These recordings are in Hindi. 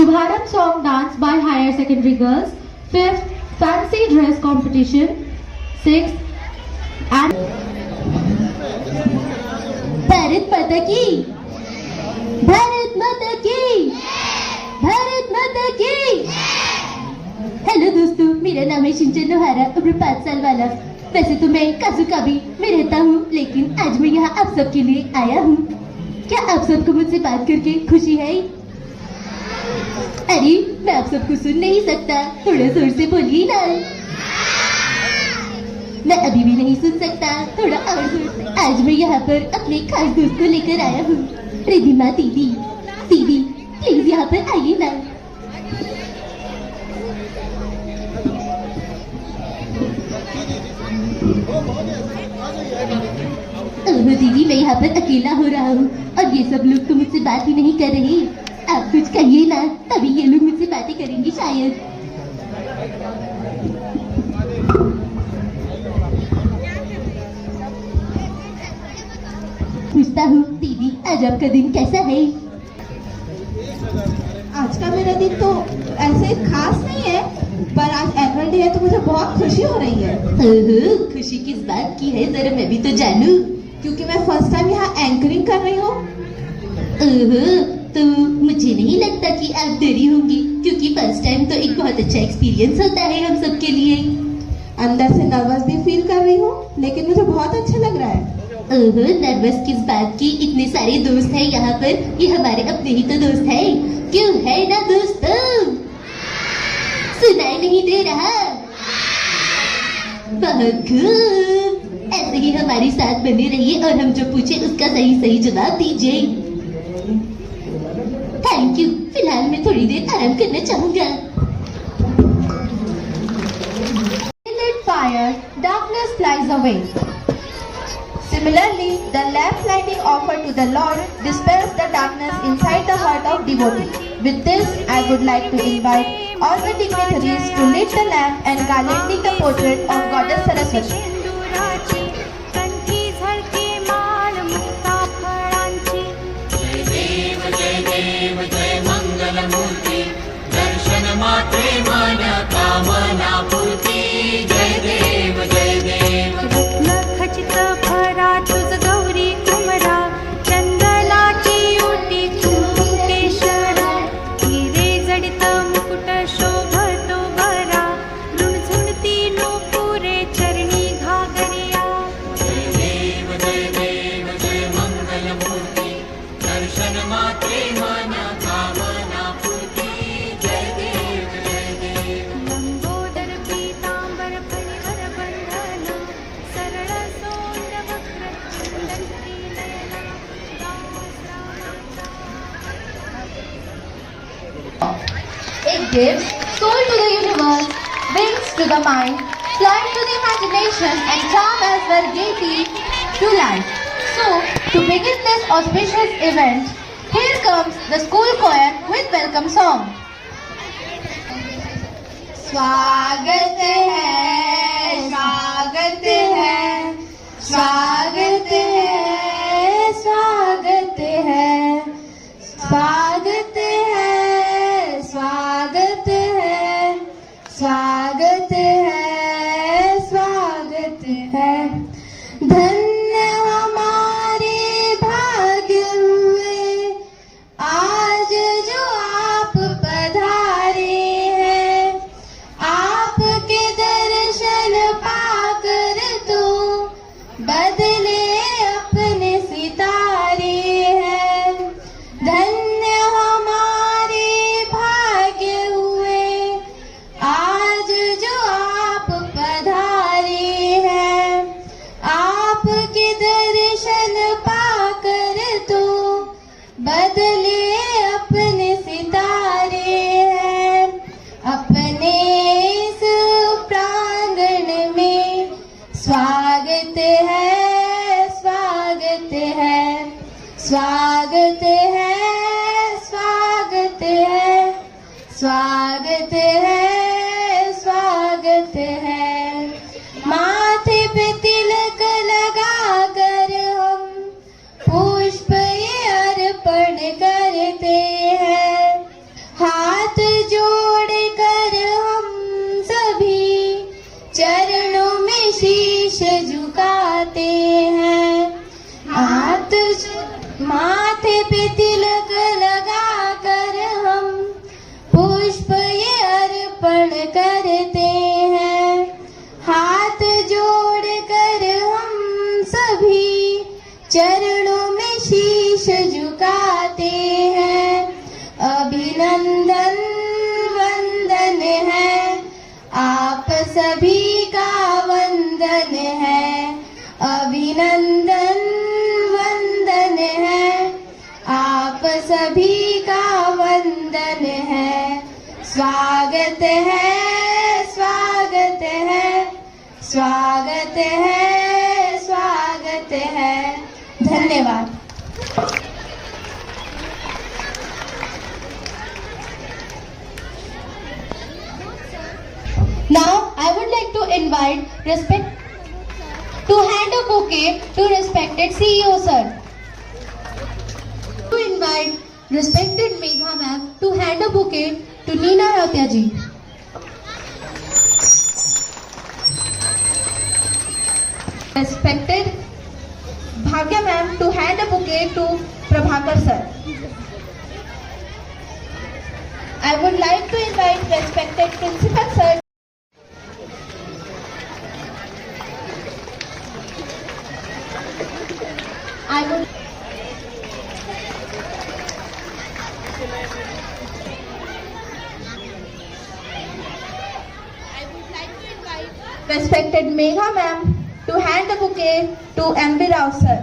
Shubharam song dance by higher secondary girls. 5th, fancy dress competition. 6th, and Bharat माता की, भारत माता की, भारत माता की। हेलो दोस्तों, मेरा नाम है सिंचन लोहारा, उम्र 5 साल वाला। वैसे तो मैं काजुकाबी में रहता हूँ, लेकिन आज मैं यहाँ आप सबके लिए आया हूँ। क्या आप सबको मुझसे बात करके खुशी है? अरे मैं आप सबको सुन नहीं सकता, थोड़ा जोर से बोलिए ना। मैं अभी भी नहीं सुन सकता, थोड़ा और जोर से। आज मैं यहाँ पर अपने खास दोस्त को लेकर आया हूँ, रिधिमा दीदी। दीदी प्लीज यहाँ पर आइए ना। ओह दीदी, मैं यहाँ पर अकेला हो रहा हूँ और ये सब लोग तो मुझसे बात ही नहीं कर रहे। आप कुछ कहिए ना, तभी ये लोग मुझसे बातें करेंगे शायद। पूछता हूँ दीदी, आज आपका दिन कैसा है? आज का मेरा दिन तो ऐसे खास नहीं है, पर आज एनुअल डे है तो मुझे बहुत खुशी हो रही है। ओहो, खुशी किस बात की है, जरा मैं भी तो जानूं। क्योंकि मैं फर्स्ट टाइम यहाँ एंकरिंग कर रही हूँ। ओहो, तो मुझे नहीं लगता कि आप डरी होंगी, क्योंकि फर्स्ट टाइम तो एक बहुत अच्छा एक्सपीरियंस होता है हम सब के लिए। अंदर से नर्वस भी फील कर रही हूँ, लेकिन मुझे बहुत अच्छा लग रहा है। ओहो, नर्वस किस बात की, इतने सारे दोस्त हैं यहाँ पर, ये हमारे अपने ही तो दोस्त हैं, क्यों है ना दोस्तों? सुनाई नहीं दे रहा? बहुत खूब, ऐसे ही हमारे साथ बने रहिए और हम जो पूछे उसका सही सही जवाब दीजिए। Thank you. फिलहाल मैं थोड़ी देर आराम करना चाहूँगा। Lit fire, darkness flies away. Similarly, the lamp lighting offered to the Lord dispels the darkness inside the heart of devotee. With this, I would like to invite all the dignitaries to lit the lamp and garlanding the portrait of Goddess Saraswati. जय मंगल मूर्ति, दर्शन मात्रे मन कामना पूर्ति। जय देव जय देव। खचित भरा तुझ गौरी कुमरा, चंदनाची ओटी कुंकेश्वरा, हिरे जडित मुकुट शोभतो बरा, रुणझुणती नूपुरे चरणी घागरिया। जय देव जय मंगल मूर्ति, दर्शन मात्रे मन कामना पूर्ति। जय देव जय देव। लंबोदर पीतांबर फणिवर बंधन, सरल सोंड वक्र कुंडली Naina, It gives soul to the universe, wings to the mind, flight to the imagination, and charm as well gaiety to life. So, to begin this auspicious event, here comes the school choir with welcome song. स्वागत है, स्वागत है, स्वागत है, स्वागत है, स्वागत है, स्वागत है, स्वागत है, स्वागत है। धन्य हमारे भाग्य हुए आज जो आप पधारे हैं, आपके दर्शन पाकर तो बदले अपने सितारे हैं। धन्य हमारे भाग्य हुए आज जो आप पधारे हैं, आपके दर्शन पाकर तो बदले अपने सितारे हैं। अपने इस प्रांगण में स्वागत है, स्वागत है, स्वागत है, स्वागत है, स्वागत है, स्वागत है। माथे पे तिलक लगा कर हम पुष्प ये अर्पण करते हैं, हाथ अभिनंदन वंदन है, आप सभी का वंदन है। अभिनंदन वंदन है, आप सभी का वंदन है। स्वागत है, स्वागत है, स्वागत है, स्वागत है। धन्यवाद। Now I would like to invite to hand a bouquet to respected CEO sir. To invite respected Megha ma'am to hand a bouquet to Neena Rautya ji. Respected Bhagya ma'am to hand a bouquet to Prabhakar sir. I would like to invite respected Principal sir. I would like to invite respected Megha ma'am to hand the bouquet to MB Rao sir.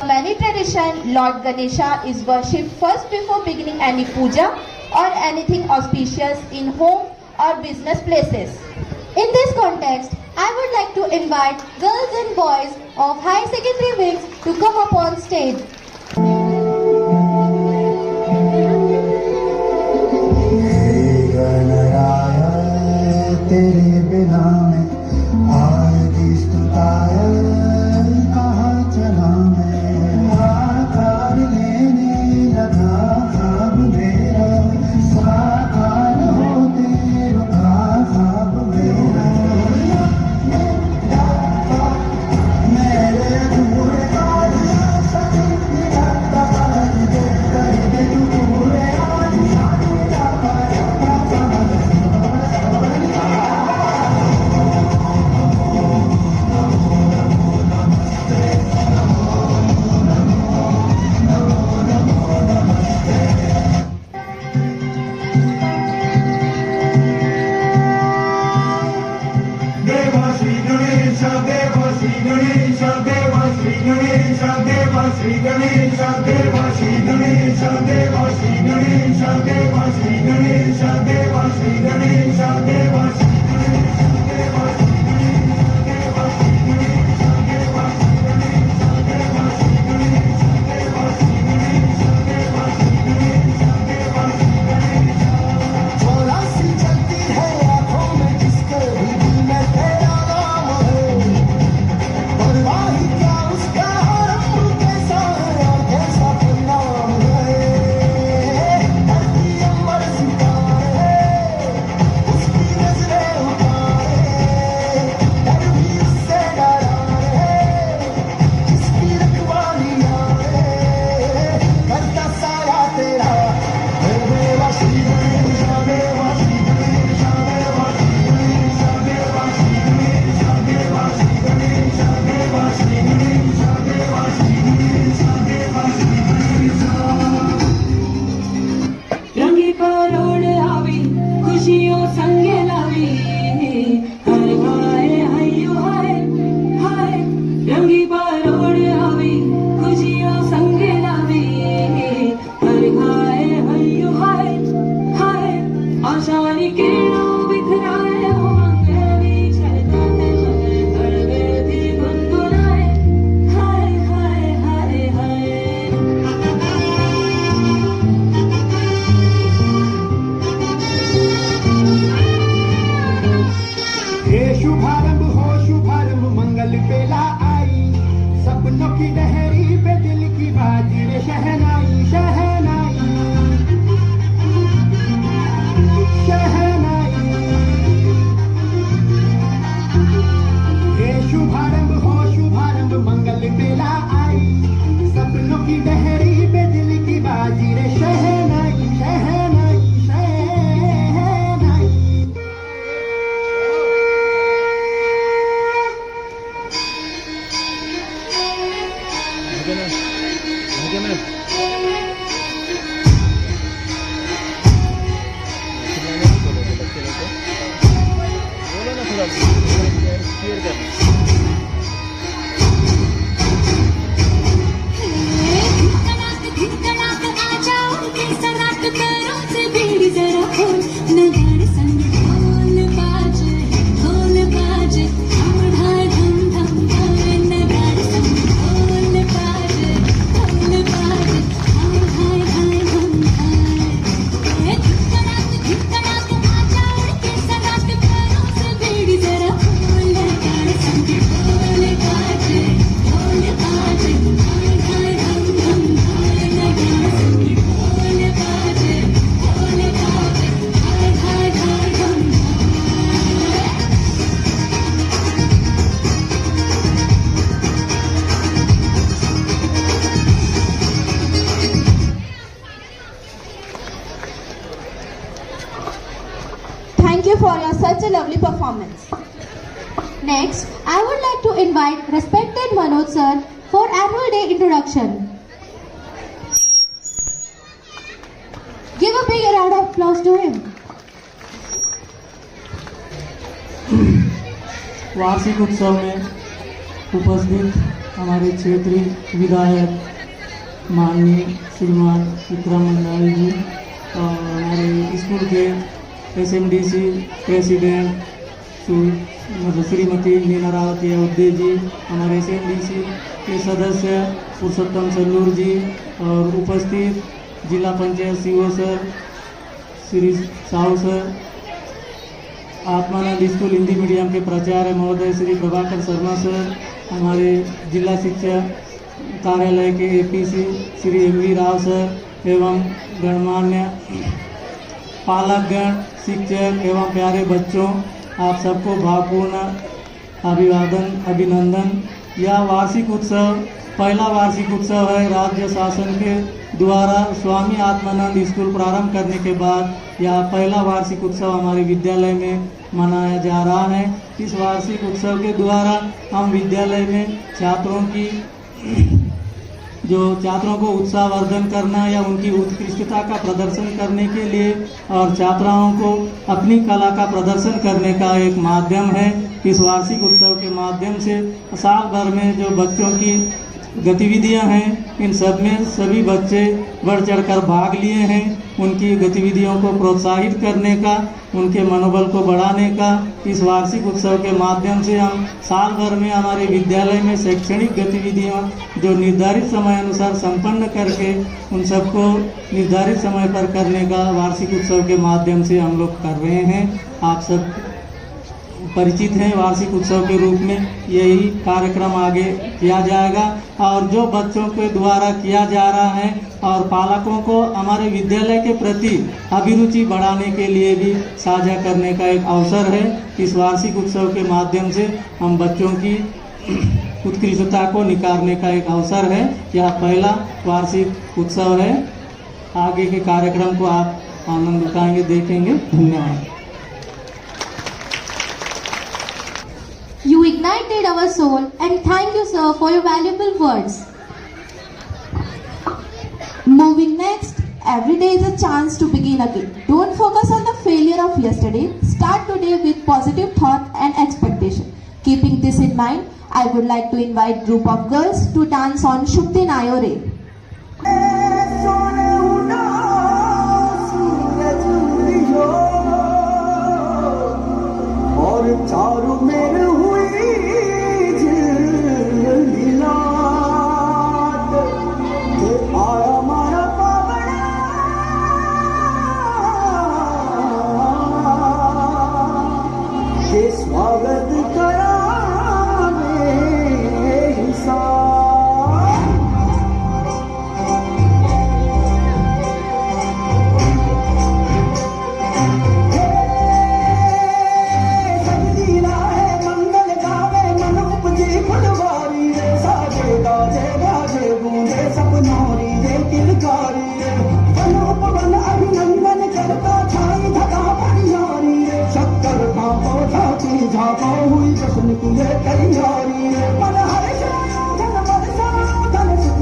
Many tradition, Lord Ganesha is worshipped first before beginning any puja or anything auspicious in home or business places. In this context, I would like to invite girls and boys of high secondary wings to come up on stage. तेरे बिना मैं आदि स्तुताया कहाँ चला मैं आकार लेने लगा ख्वाब मेरा साकार होते रुका ख्वाब मेरा मेरे अधूरे काज सभी निरंतर दे कर दे पूरे आज Thank you for your such a lovely performance. Next, I would like to invite respected Manoj sir for annual day introduction. Give a big round of applause to him. वार्षिक उत्सव में उपस्थित हमारे क्षेत्रीय विधायक माननीय श्रीमान विक्रम मंडावी जी और हमारे स्कूल के SMDC प्रेसिडेंट श्रीमती नीना रावत उद्दे जी, हमारे SMDC के सदस्य पुरुषोत्तम सल्लूर जी और उपस्थित जिला panchayat CO sir Shri Sahu sir, Atmanand school Hindi medium के प्राचार्य महोदय श्री प्रभाकर शर्मा सर, हमारे जिला शिक्षा कार्यालय के APC Shri MV Rao sir एवं गणमान्य पालकगण, शिक्षक एवं प्यारे बच्चों, आप सबको भावपूर्ण अभिवादन अभिनंदन। यह वार्षिक उत्सव पहला वार्षिक उत्सव है। राज्य शासन के द्वारा स्वामी आत्मानंद स्कूल प्रारंभ करने के बाद यह पहला वार्षिक उत्सव हमारे विद्यालय में मनाया जा रहा है। इस वार्षिक उत्सव के द्वारा हम विद्यालय में छात्रों को उत्साहवर्धन करना या उनकी उत्कृष्टता का प्रदर्शन करने के लिए और छात्राओं को अपनी कला का प्रदर्शन करने का एक माध्यम है। इस वार्षिक उत्सव के माध्यम से साल भर में जो बच्चों की गतिविधियां हैं, इन सब में सभी बच्चे बढ़ चढ़कर भाग लिए हैं। उनकी गतिविधियों को प्रोत्साहित करने का, उनके मनोबल को बढ़ाने का इस वार्षिक उत्सव के माध्यम से हम साल भर में हमारे विद्यालय में शैक्षणिक गतिविधियां जो निर्धारित समय अनुसार संपन्न करके उन सबको निर्धारित समय पर करने का वार्षिक उत्सव के माध्यम से हम लोग कर रहे हैं। आप सब परिचित हैं। वार्षिक उत्सव के रूप में यही कार्यक्रम आगे किया जाएगा और जो बच्चों के द्वारा किया जा रहा है और पालकों को हमारे विद्यालय के प्रति अभिरुचि बढ़ाने के लिए भी साझा करने का एक अवसर है। इस वार्षिक उत्सव के माध्यम से हम बच्चों की उत्कृष्टता को निखारने का एक अवसर है। यह पहला वार्षिक उत्सव है। आगे के कार्यक्रम को आप आनंद उठाएंगे, देखेंगे। धन्यवाद। You ignited our soul and thank you sir for your valuable words. Moving next, every day is a chance to begin again. Don't focus on the failure of yesterday. Start today with positive thought and expectation. Keeping this in mind, I would like to invite group of girls to dance on Shukti Nayore. और चारों मेर हुई लीला आया मारा पावड़ा के स्वागत करा झापा हुई जश्न की है तैयारी मन हर धन बरसा धन सुख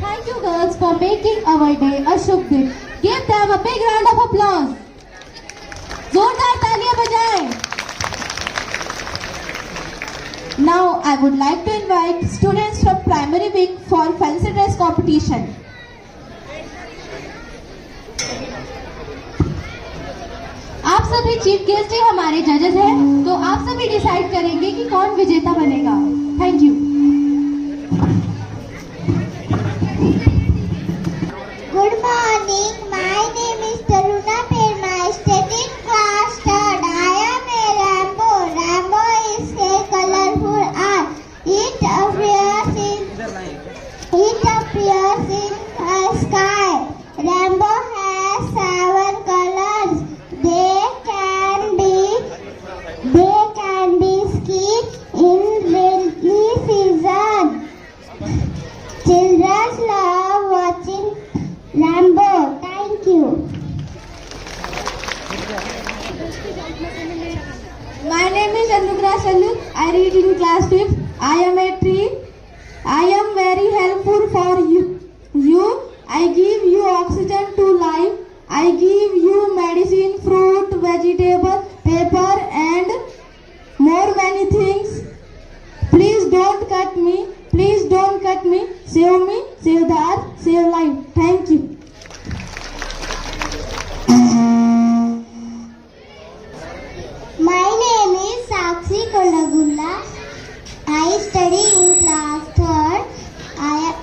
Thank you girls for making our day a शुभ दिन. Give them a big round of applause. जोरदार तालियां बजाएं. Now I would like to invite students from primary wing for fancy dress competition. आप सभी चीफ गेस्ट ही हमारे जजेस हैं, तो आप सभी डिसाइड करेंगे कि कौन विजेता बनेगा. Thank you. Good morning. My name is Taruna Perma. I study in class 3rd. I am a rainbow. Rainbow is a colorful art. It appears in the sky. Rainbow has 7 colors. They can be seen in rainy season. Children love watching Rainbow. Thank you. My name is Anugrah Salu. I read in class 5th. I am a tree. I am very helpful for you. I give you oxygen to life. I give you medicine, fruit, vegetable, paper and more many things. Please don't cut me. Please don't cut me. Save me. Save the earth. Save life. Thank you. My name is Sakshi Kondagulla. I study in class 3rd. I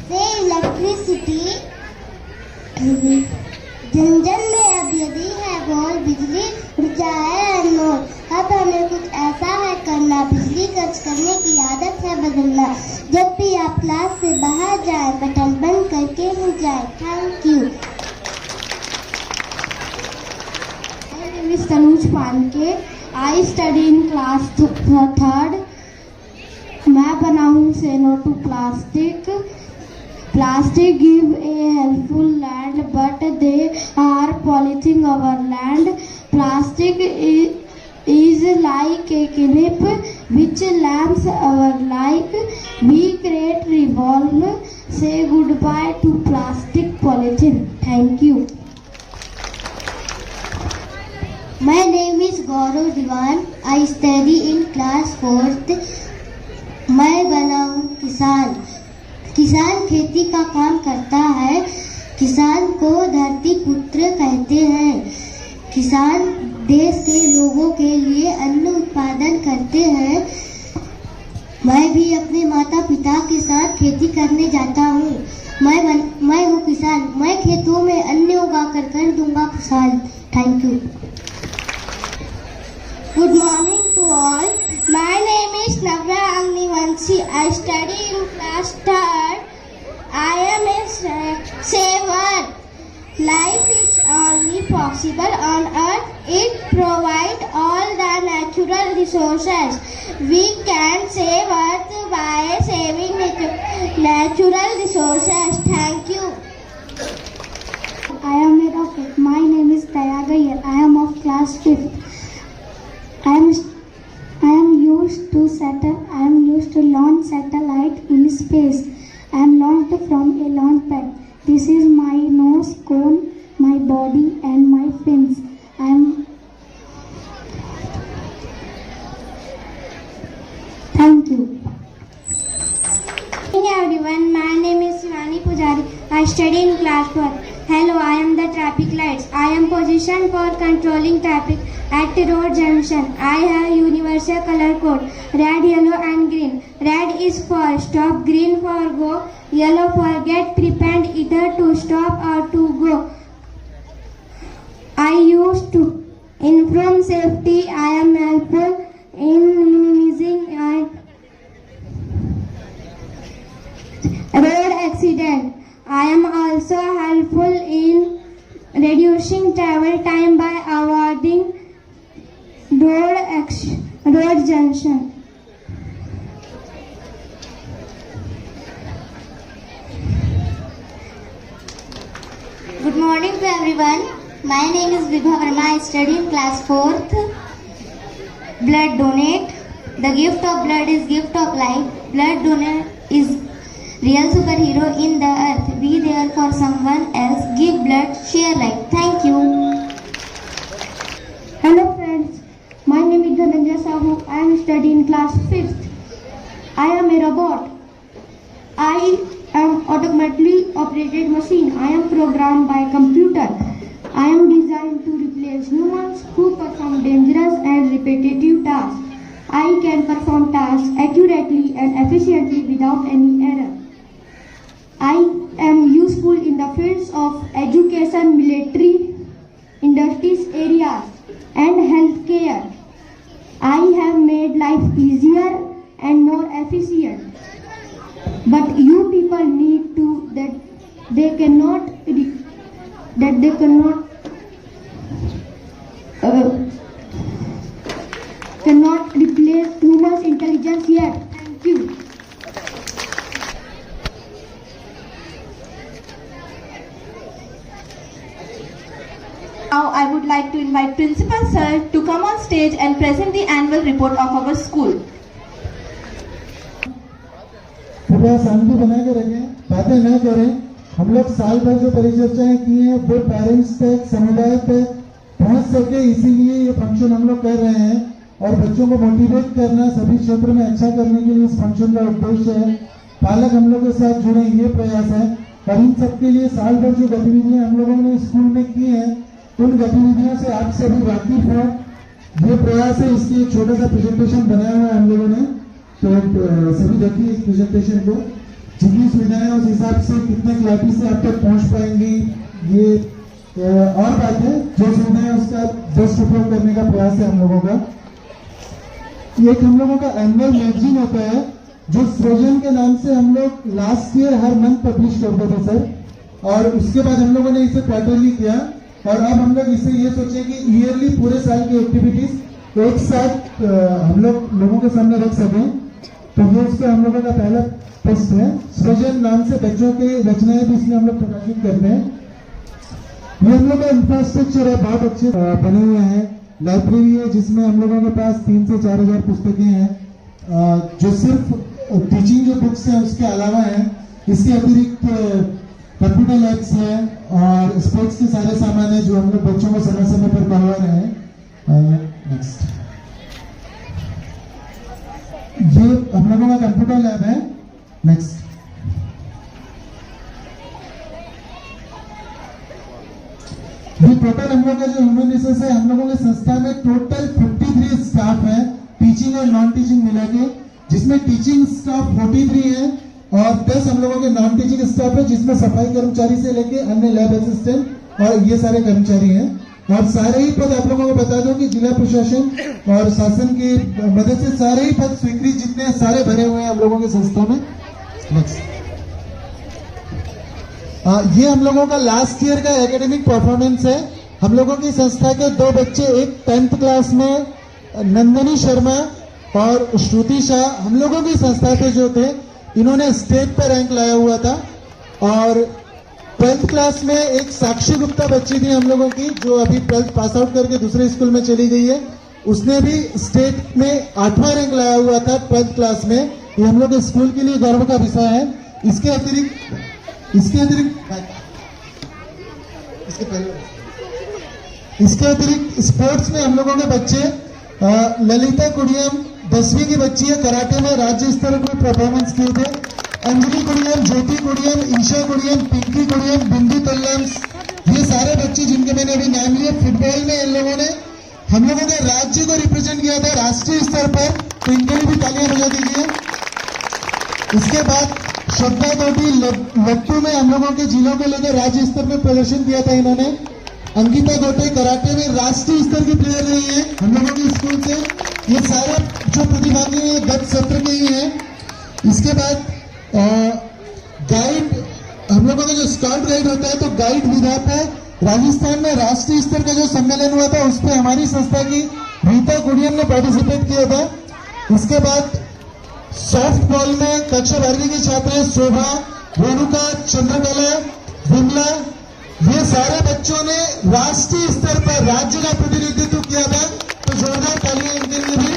say electricity. जन जन में अब यदि है बोल, बिजली उड़ जाए अनमोल. अब हमें कुछ ऐसा है करना, बिजली खर्च करने की आदत है बदलना. जब भी आप क्लास से बाहर जाए, बटन बंद करके ही जाए. Thank you. My name is Tanuj Panke. I study in class 3rd. मैं बनाऊँ say no to plastic. Plastic give a helpful land, but they are polluting our land. Plastic is like a clip which lamps our life. We create revolve. Say goodbye to plastic polythene. Thank you. everyone. I study in class 4th. मैं बना हूँ किसान। किसान खेती का काम करता है। किसान को धरती पुत्र कहते हैं। किसान देश के लोगों के लिए अन्न उत्पादन करते हैं। मैं भी अपने माता पिता के साथ खेती करने जाता हूँ। मैं हूँ किसान। मैं खेतों में अन्न उगा कर दूंगा खुशहाल। Thank you. Good morning to all. My name is Navra Agnivanshi. I study in class 3rd. I am a saver. Life is only possible on earth. It provides all the natural resources. We can save earth by saving natural resources. Thank you. I am a rocket. My name is Tayagayar. I am of class 5th. I am used to launch satellite in space. I am launched from a launch pad. This is my nose cone, my body and my fins. Thank you. Good morning everyone. My name is Shivani Pujari. I study in class 4. Hello, I am the traffic lights. I am positioned for controlling traffic at road junction. I have universal color code: red, yellow and green. Red is for stop, green for go, yellow for get prepared either to stop or to go. I used to inform safety. I am helpful in minimizing road accident. I am also helpful in reducing travel time by avoiding road junction. Good morning to everyone. My name is Vibha Verma. I study in class 4th. Blood donate. The gift of blood is gift of life. Blood donate is real superhero in the earth. Be there for someone else. Give blood, share life. Thank you. Hello friends, my name is Dhananjay Sahu. I am studying in class 5th. I am a robot. I am automatically operated machine. I am programmed by computer. I am designed to replace humans who perform dangerous and repetitive tasks. I can perform tasks accurately and efficiently without any error. I am useful in the fields of education, military, industries areas and healthcare. I have made life easier and more efficient. But you people need to they cannot replace human intelligence yet. Thank you. Now I would like to invite Principal Sir to come on stage and present the annual report of our school. कृपया शांति बना के रखें, बातें न करें। हम लोग साल भर जो परिचर्चाएं की हैं वो पेरेंट्स तक, समुदाय तक पहुंच सके, इसीलिए ये फंक्शन हम लोग कर रहे हैं और बच्चों को मोटिवेट करना, सभी क्षेत्र में अच्छा करने के लिए इस फंक्शन का उद्देश्य है। पालक हम लोग के साथ जुड़े, ये प्रयास है और इन सबके लिए साल भर जो गतिविधियां हम लोगों ने स्कूल में की हैं उन गतिविधियों से आप सभी वाकिफ हो। ये प्रयास है, इसकी एक छोटा सा प्रेजेंटेशन बनाया हुआ है हम लोगों ने, तो सभी देखिए इस प्रेजेंटेशन को। जितनी सुविधाएं उस हिसाब से कितने क्लाइटी से आप तक पहुंच पाएंगी, ये और बात है। जो सुविधाएं उसका बेस्ट उपयोग करने का प्रयास है हम लोगों का। एक हम लोगों का एनुअल मैगजीन होता है जो सृजन के नाम से हम लोग लास्ट ईयर हर मंथ पब्लिश करते थे सर, और उसके बाद हम लोगों ने इसे क्वार्टरली किया और अब हम लोग इसे ये सोचे कि ईयरली पूरे साल की एक्टिविटीज एक साथ हम लोग लोगों के सामने रख सकें। तो ये उसका हम लोगों का पहला टेस्ट है। सृजन नाम से बच्चों के रचनाएं भी इसमें हम लोग प्रकाशित करते हैं। ये हम लोग का इंफ्रास्ट्रक्चर है, बहुत अच्छे बने हुए हैं। लाइब्रेरी है जिसमें हम लोगों के पास 3 से 4 हजार पुस्तकें हैं जो सिर्फ टीचिंग जो बुक्स हैं उसके अलावा है। इसके अतिरिक्त कंप्यूटर लैब्स हैं और स्पोर्ट्स के सारे सामान है जो हम लोग बच्चों को समय समय पर करवा रहे हैं। नेक्स्ट हम लोगों का कंप्यूटर लैब है। नेक्स्ट। ये टोटल हम लोग का जो ह्यूमन रिसोर्स है, हम लोगों के संस्था में टोटल 53 स्टाफ है, टीचिंग और नॉन टीचिंग मिला के, जिसमें टीचिंग स्टाफ 43 है और 10 हम लोगों के नॉन टीचिंग स्टाफ है, जिसमें सफाई कर्मचारी से लेके अन्य लैब असिस्टेंट और ये सारे कर्मचारी हैं। और सारे ही पद आप लोगों को बता दो कि जिला प्रशासन और शासन की मदद से सारे ही पद स्वीकृत जितने सारे भरे हुए हैं हम लोगों के संस्था में। नेक्स्ट। ये हम लोगों का लास्ट ईयर का एकेडमिक परफॉर्मेंस है। हम लोगों की संस्था के 2 बच्चे, एक 10th क्लास में नंदनी शर्मा और श्रुति शाह, हम लोगों की संस्था के जो थे इन्होंने स्टेट पर रैंक लाया हुआ था। और 12th क्लास में एक साक्षी गुप्ता बच्ची थी हम लोगों की, जो अभी 12th पास आउट करके दूसरे स्कूल में चली गई है, उसने भी स्टेट में 8वां रैंक लाया हुआ था 12th क्लास में। ये हम लोग के स्कूल के लिए गर्व का विषय है। इसके अतिरिक्त स्पोर्ट्स में हम लोगों के बच्चे, ललिता कुड़ियम 10वीं की बच्ची है, कराटे में राज्य स्तर पर परफॉर्मेंस किए थे। अंजलि कुड़ियम, ज्योति कुड़ियम, ईशा कुड़ियम, पिंकी कुड़ियम, बिंदु तल्लम, ये सारे बच्चे जिनके मैंने अभी नाम लिए। फुटबॉल में इन लोगों ने हम लोगों के राज्य को रिप्रेजेंट किया था राष्ट्रीय स्तर पर, तो इनके लिए भी तालियां बजा दीजिए। इसके बाद श्रद्धा दोटी लट्टू में हम लोगों के जिलों के लेकर राज्य स्तर में प्रदर्शन किया था इन्होंने। अंकिता गोटे कराटे में राष्ट्रीय स्तर की प्लेयर रही है हम लोगों के स्कूल से। ये सारे जो प्रतिभागी हैं गत सत्र के ही हैं। इसके बाद गाइड, हम लोगों का जो स्काउट गाइड होता है, तो गाइड विधा पे राजस्थान में राष्ट्रीय स्तर का जो सम्मेलन हुआ था उसमें हमारी संस्था की रीता कुड़ियन ने पार्टिसिपेट किया था। इसके बाद सॉफ्ट बॉल में कक्षा 12वीं की छात्रा शोभा, रेणुका, चंद्रकला, विमला, ये सारे बच्चों ने राष्ट्रीय स्तर पर राज्य का प्रतिनिधित्व किया था, तो जोरदार तालियां इनके लिए भी।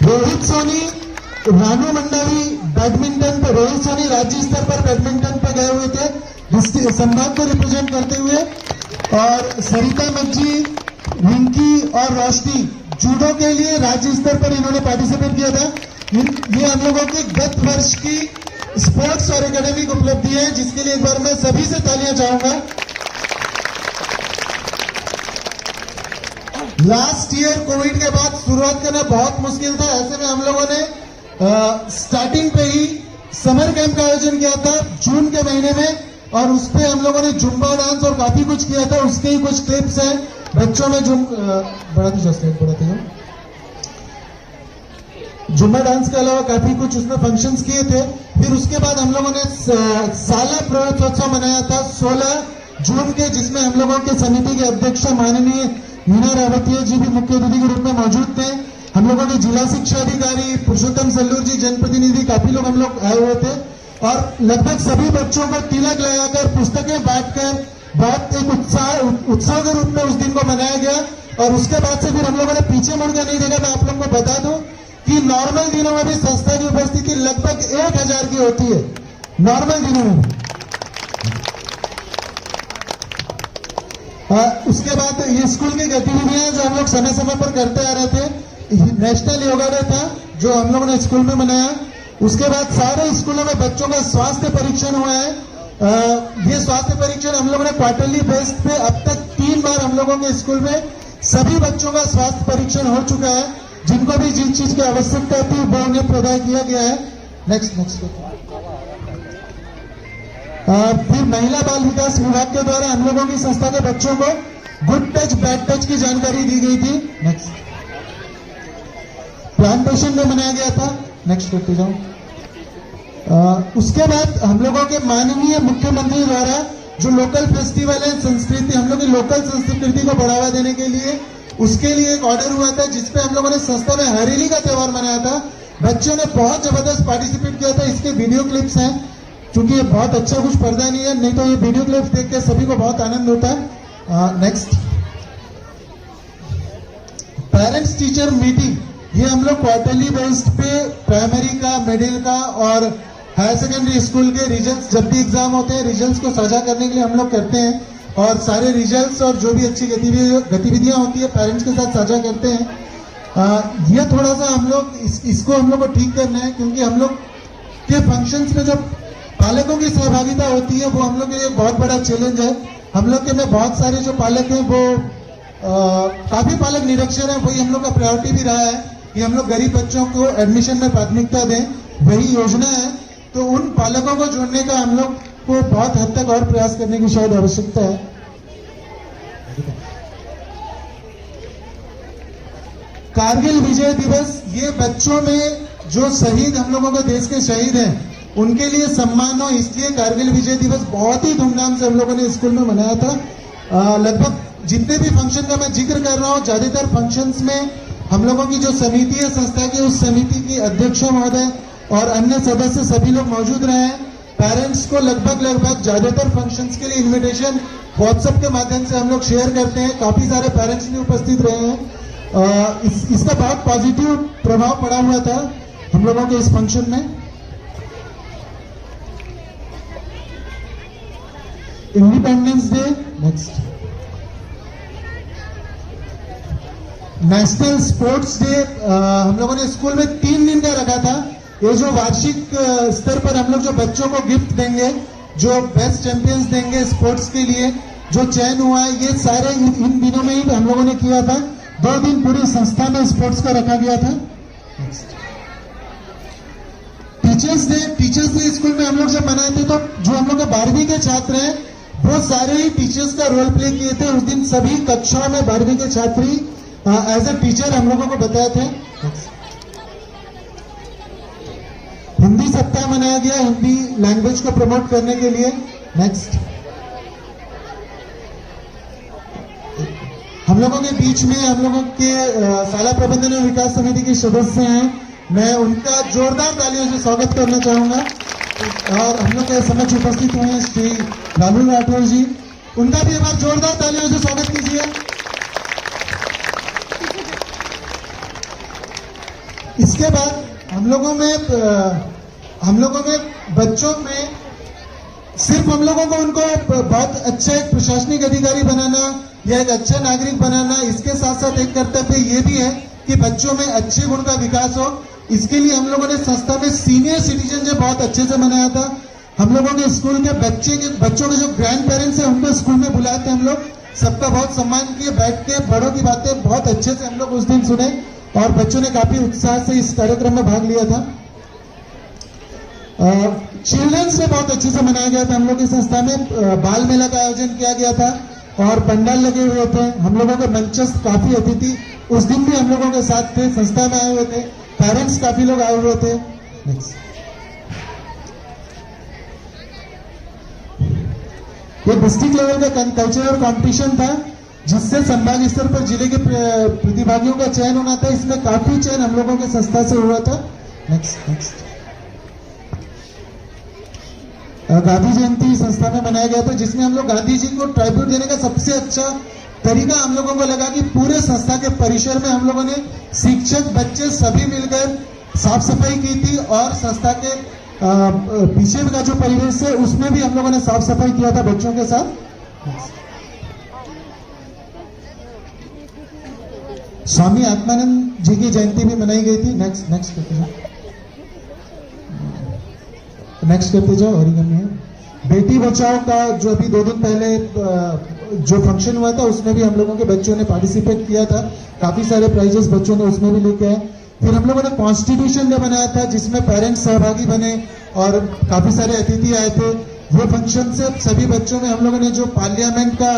रोहित सोनी, रानू मंडावी बैडमिंटन पर, रोहित सोनी राज्य स्तर पर बैडमिंटन पर गए हुए थे संभाग को रिप्रेजेंट करते हुए। और सरिता मज्जी, रिंकी और रोशनी जूडो के लिए राज्य स्तर पर इन्होंने पार्टिसिपेट किया था। ये हम लोगों की गत वर्ष की स्पोर्ट्स और एकेडमिक उपलब्धि है, जिसके लिए एक बार मैं सभी से तालियां चाहूंगा। लास्ट ईयर कोविड के बाद शुरुआत करना बहुत मुश्किल था, ऐसे में हम लोगों ने स्टार्टिंग पे ही समर कैंप का आयोजन किया था जून के महीने में, और उस पे हम लोगों ने जुम्बा डांस और काफी कुछ किया था। उसके ही कुछ क्लिप्स हैं बच्चों में। जुम्बा डांस के अलावा काफी कुछ उसमें फंक्शंस किए थे। फिर उसके बाद हम लोगों ने साला प्रवेशोत्सव मनाया था 16 जून के, जिसमें हम लोगों के समिति के अध्यक्ष माननीय मीना रावतिया जी भी मुख्य अतिथि के रूप में मौजूद थे। हम लोगों के जिला शिक्षा अधिकारी पुरुषोत्तम सल्लूर जी, जनप्रतिनिधि, काफी लोग हम लोग आए हुए थे। और लगभग सभी बच्चों को तिलक लगाकर पुस्तकें बांटकर बहुत एक उत्सव के रूप में उस दिन को मनाया गया। और उसके बाद से फिर हम लोगों ने पीछे मुड़कर नहीं देखा। मैं आप लोगों को बता दूं कि नॉर्मल दिनों में भी संस्था की उपस्थिति लगभग 1000 की होती है, नॉर्मल दिनों में। उसके बाद ये स्कूल की गतिविधियां जो हम लोग समय समय पर करते आ रहे थे, नेशनल योगा डे था जो हम लोगों ने स्कूल में मनाया। उसके बाद सारे स्कूलों में बच्चों का स्वास्थ्य परीक्षण हुआ है। ये स्वास्थ्य परीक्षण हम लोगों ने क्वार्टरली बेस पे अब तक 3 बार हम लोगों के स्कूल में सभी बच्चों का स्वास्थ्य परीक्षण हो चुका है। जिनको भी जिस चीज की आवश्यकता थी वो उन्हें प्रदान किया गया है। नेक्स्ट। फिर महिला बाल विकास विभाग के द्वारा हम लोगों की संस्था के बच्चों को गुड टच बैड टच की जानकारी दी गई थी। नेक्स्ट। प्लांटेशन में मनाया गया था। नेक्स्ट करते जाओ। उसके बाद हम लोगों के माननीय मुख्यमंत्री द्वारा जो लोकल फेस्टिवल है, संस्कृति, हम लोग की लोकल संस्कृति को बढ़ावा देने के लिए उसके लिए एक ऑर्डर हुआ था, जिसपे हम लोगों ने संस्था में हरेली का त्योहार मनाया था। बच्चों ने बहुत जबरदस्त पार्टिसिपेट किया था। इसके वीडियो क्लिप्स हैं, क्योंकि ये बहुत अच्छा कुछ पर्दा नहीं है, नहीं तो ये वीडियो क्लिप्स देख के सभी को बहुत आनंद होता है। नेक्स्ट। पेरेंट्स टीचर मीटिंग, ये हम लोग क्वार्टरली बेस्ड पे प्राइमरी का, मिडिल का और हायर सेकेंडरी स्कूल के रिजल्ट्स जब भी एग्जाम होते हैं, रिजल्ट्स को साझा करने के लिए हम लोग करते हैं। और सारे रिजल्ट्स और जो भी अच्छी गतिविधियां होती है पेरेंट्स के साथ साझा करते हैं। ये थोड़ा सा हम लोग इसको हम लोग को ठीक करना है, क्योंकि हम लोग के फंक्शंस में जो पालकों की सहभागिता होती है वो हम लोग के लिए बहुत बड़ा चैलेंज है। हम लोग के में बहुत सारे जो पालक हैं वो काफी पालक निरक्षर हैं, वही हम लोग का प्रायोरिटी भी रहा है कि हम लोग गरीब बच्चों को एडमिशन में प्राथमिकता दें, वही योजना है। तो उन पालकों को जोड़ने का हम लोग को बहुत हद तक और प्रयास करने की शायद आवश्यकता है। कारगिल विजय दिवस, ये बच्चों में जो शहीद हम लोगों के देश के शहीद हैं उनके लिए सम्मान हो, इसलिए कारगिल विजय दिवस बहुत ही धूमधाम से हम लोगों ने स्कूल में मनाया था। लगभग जितने भी फंक्शन का मैं जिक्र कर रहा हूँ, ज्यादातर फंक्शंस में हम लोगों की जो समिति है संस्था की, उस समिति की अध्यक्ष महोदय और अन्य सदस्य सभी लोग मौजूद रहे हैं। पेरेंट्स को लगभग ज्यादातर फंक्शंस के लिए इन्विटेशन व्हाट्सएप के माध्यम से हम लोग शेयर करते हैं। काफी सारे पेरेंट्स भी उपस्थित रहे हैं। इसका बहुत पॉजिटिव प्रभाव पड़ा हुआ था हम लोगों के इस फंक्शन में। Independence day, next national sports day हम लोगों ने स्कूल में 3 दिन का रखा था। ये जो वार्षिक स्तर पर हम लोग जो बच्चों को गिफ्ट देंगे, जो बेस्ट चैंपियंस देंगे स्पोर्ट्स के लिए, जो चयन हुआ है, ये सारे इन दिनों में ही हम लोगों ने किया था। 2 दिन पूरी संस्था में स्पोर्ट्स का रखा गया था। टीचर्स डे स्कूल में हम लोग जब मनाए थे तो जो हम लोग के 12वीं के छात्र हैं वो सारे ही टीचर्स का रोल प्ले किए थे। उस दिन सभी कक्षाओं में 12वीं के छात्री एज ए टीचर हम लोगों को बताए थे। हिंदी सप्ताह मनाया गया हिंदी लैंग्वेज को प्रमोट करने के लिए। नेक्स्ट, हम लोगों के बीच में हम लोगों के शाला प्रबंधन और विकास समिति के सदस्य हैं, मैं उनका जोरदार तालियों से स्वागत करना चाहूंगा। और हम लोग के समक्ष उपस्थित हुए हैं श्री लालू राठौर जी, उनका भी एक बार जोरदार तालियों से स्वागत कीजिए। इसके बाद हम लोगों में बच्चों में सिर्फ हम लोगों को उनको बहुत अच्छा एक प्रशासनिक अधिकारी बनाना या एक अच्छा नागरिक बनाना, इसके साथ साथ एक कर्तव्य ये भी है कि बच्चों में अच्छे गुण का विकास हो। इसके लिए हम लोगों ने संस्था में सीनियर सिटीजन डे बहुत अच्छे से मनाया था। हम लोगों के स्कूल के बच्चों के जो ग्रैंड पेरेंट्स हैं उनको स्कूल में बुलाए थे हम लोग, सबका बहुत सम्मान किए, बैठ के बड़ों की बातें बहुत अच्छे से हम लोग उस दिन सुने और बच्चों ने काफी उत्साह से इस कार्यक्रम में भाग लिया था। चिल्ड्रंस डे बहुत अच्छे से मनाया गया था। हम लोग की संस्था में बाल मेला का आयोजन किया गया था और पंडाल लगे हुए थे। हम लोगों के मंचस्थ काफी अतिथि उस दिन भी हम लोगों के साथ थे, संस्था में आए हुए थे, पेरेंट्स काफी लोग आए हुए थे। ये डिस्ट्रिक्ट लेवल का कल्चरल कंपटीशन था जिससे संभाग स्तर पर जिले के प्रतिभागियों का चयन होना था। इसमें काफी चयन हम लोगों के संस्था से हुआ था। नेक्स्ट, गांधी जयंती संस्था में मनाया गया था जिसमें हम लोग गांधी जी को ट्राइब्यूट देने का सबसे अच्छा तरीका हम लोगों को लगा कि पूरे संस्था के परिसर में हम लोगों ने शिक्षक बच्चे सभी मिलकर साफ सफाई की थी और संस्था के पीछे का जो परिवेश है उसमें भी हम लोगों ने साफ सफाई किया था बच्चों के साथ। स्वामी आत्मानंद जी की जयंती भी मनाई गई थी। नेक्स्ट करते जाओ। ओरिगमी है बेटी बचाओ का जो अभी 2 दिन पहले जो फंक्शन हुआ था उसमें भी हम लोगों के बच्चों ने पार्टिसिपेट किया था। काफी सारे प्राइजेस बच्चों ने उसमें भी लेके आए। फिर हम लोगों ने कॉन्स्टिट्यूशन डे बनाया था जिसमें पेरेंट्स सहभागी बने और काफी सारे अतिथि आए थे। वो फंक्शन से सभी बच्चों में हम लोगों ने जो पार्लियामेंट का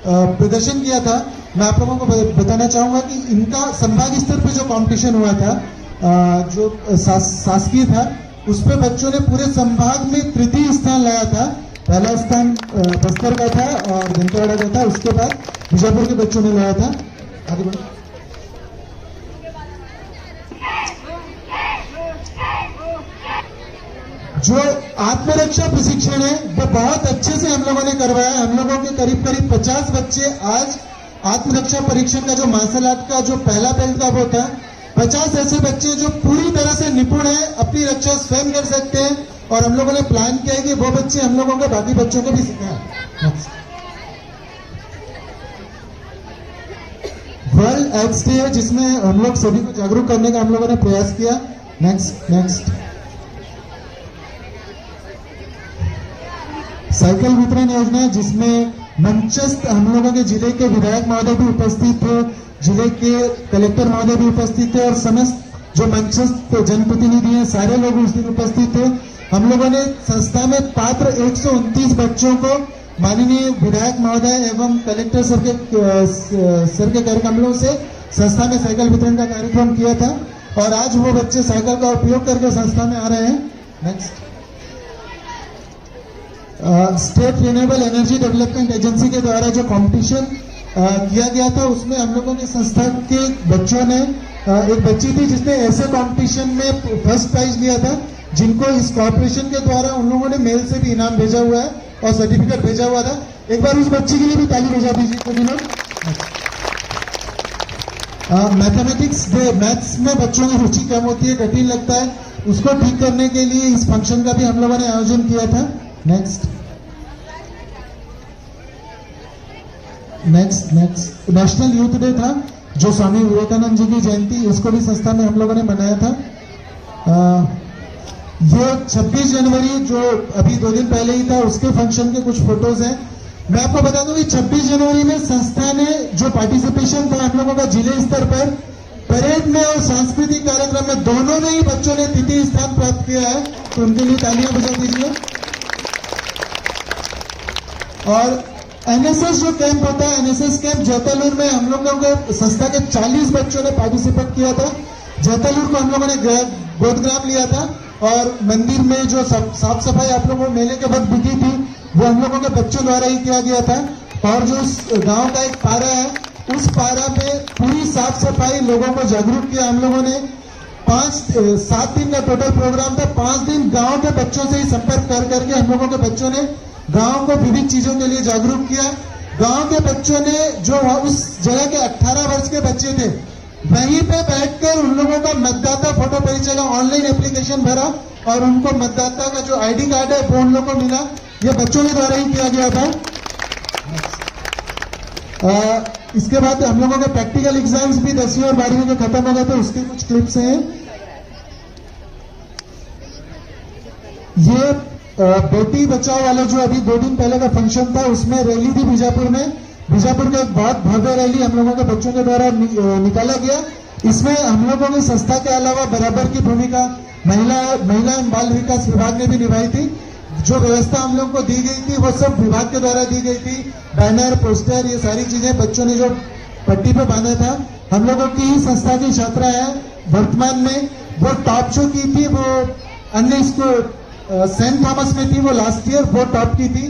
प्रदर्शन किया था, मैं आप लोगों को बताना चाहूंगा कि इनका संभाग स्तर पे जो कंपटीशन हुआ था जो शासकीय था उस पे बच्चों ने पूरे संभाग में तृतीय स्थान लाया था। पहला स्थान बस्तर का था और दंतेवाड़ा का था, उसके बाद बीजापुर के बच्चों ने लाया था। आगे बढ़ो। जो आत्मरक्षा प्रशिक्षण है वो बहुत अच्छे से हम लोगों ने करवाया। हम लोगों के करीब 50 बच्चे आज आत्मरक्षा परीक्षण का जो मार्शल आर्ट का जो पहला बेल्ट का वो था, 50 ऐसे बच्चे जो पूरी तरह से निपुण है, अपनी रक्षा स्वयं कर सकते हैं और हम लोगों ने प्लान किया है कि वो बच्चे हम लोगों के बाकी बच्चों को भी सिखाएं। वर्ल्ड एड्स डे है, जिसमें हम लोग सभी को जागरूक करने का हम लोगों ने प्रयास किया। नेक्स्ट साइकिल वितरण योजना है, जिसमें मंचस्थ हम लोगों के जिले के विधायक महोदय भी उपस्थित थे, जिले के कलेक्टर महोदय भी उपस्थित थे और समस्त जो मंचस्थ जनप्रतिनिधि हैं सारे लोग उस दिन उपस्थित थे। हम लोगों ने संस्था में पात्र 129 बच्चों को माननीय विधायक महोदय एवं कलेक्टर सर के कार्यक्रमों से संस्था में साइकिल वितरण का कार्यक्रम किया था और आज वो बच्चे साइकिल का उपयोग करके संस्था में आ रहे हैं। Next, state renewable energy development agency के द्वारा जो कंपटीशन किया गया था, उसमें हम लोगों के संस्था के बच्चों ने एक बच्ची थी जिसने ऐसे कंपटीशन में फर्स्ट प्राइज लिया था, जिनको इस कॉर्पोरेशन के द्वारा उन लोगों ने मेल से भी इनाम भेजा हुआ है और सर्टिफिकेट भेजा हुआ था। एक बार उस बच्ची के लिए भी ताली बजा दीजिए सभी लोग। मैथमेटिक्स डे, मैथ्स में बच्चों की रुचि कम होती है, कठिन लगता है, उसको ठीक करने के लिए इस फंक्शन का भी हम लोगों ने आयोजन किया था। नेक्स्ट, नेशनल यूथ डे था, जो स्वामी विवेकानंद जी की जयंती, इसको भी संस्था में हम लोगों ने मनाया था। ये 26 जनवरी जो अभी 2 दिन पहले ही था, उसके फंक्शन के कुछ फोटोज हैं। मैं आपको बता दूं कि 26 जनवरी में संस्था ने जो पार्टिसिपेशन था हम लोगों का जिले स्तर पर, परेड में और सांस्कृतिक कार्यक्रम में दोनों में ही बच्चों ने तृतीय स्थान प्राप्त किया है, तो उनके लिए तालियां बजा दीजिए। और एनएसएस जो कैंप होता है, एनएसएस कैंप जैतलूर में हम लोगों के संस्था के 40 बच्चों ने पार्टिसिपेट किया था। जैतलूर को हम लोगों ने गोदग्राम लिया था और मंदिर में जो साफ सफाई आप लोगों को मेले के वक्त दिखी थी, वो हम लोगों के बच्चों द्वारा ही किया गया था। और जो गांव का एक पारा है, उस पारा पे पूरी साफ सफाई लोगों को जागरूक किया हम लोगों ने। 7 दिन का टोटल प्रोग्राम था। 5 दिन गांव के बच्चों से ही संपर्क कर करके हम लोगों के बच्चों ने गांव को विविध चीजों के लिए जागरूक किया। गांव के बच्चों ने जो उस जगह के 18 वर्ष के बच्चे थे, वहीं पे बैठकर उन लोगों का मतदाता फोटो परिचय का ऑनलाइन एप्लीकेशन भरा और उनको मतदाता का जो आईडी कार्ड है वो उन लोगों को मिला। ये बच्चों के द्वारा ही किया गया था। इसके बाद हम लोगों के प्रैक्टिकल एग्जाम्स भी 10वीं और 12वीं के खत्म हो गए थे, उसके कुछ क्लिप्स हैं। ये बेटी बचाओ वाला जो अभी 2 दिन पहले का फंक्शन था, उसमें रैली थी बीजापुर में। बीजापुर का एक बहुत भव्य रैली हम लोगों के बच्चों के द्वारा निकाला गया। इसमें हम लोगों की संस्था के अलावा बराबर की भूमिका महिला एवं बाल विकास विभाग ने भी निभाई थी। जो व्यवस्था हम लोग को दी गई थी वो सब विभाग के द्वारा दी गई थी। बैनर, पोस्टर, ये सारी चीजें बच्चों ने जो पट्टी पे बांधा था, हम लोगों की ही संस्था की छात्रा है वर्तमान में। वो टॉप जो की थी वो अन्य स्कूल सेंट थॉमस में थी, वो लास्ट ईयर वो टॉप की थी।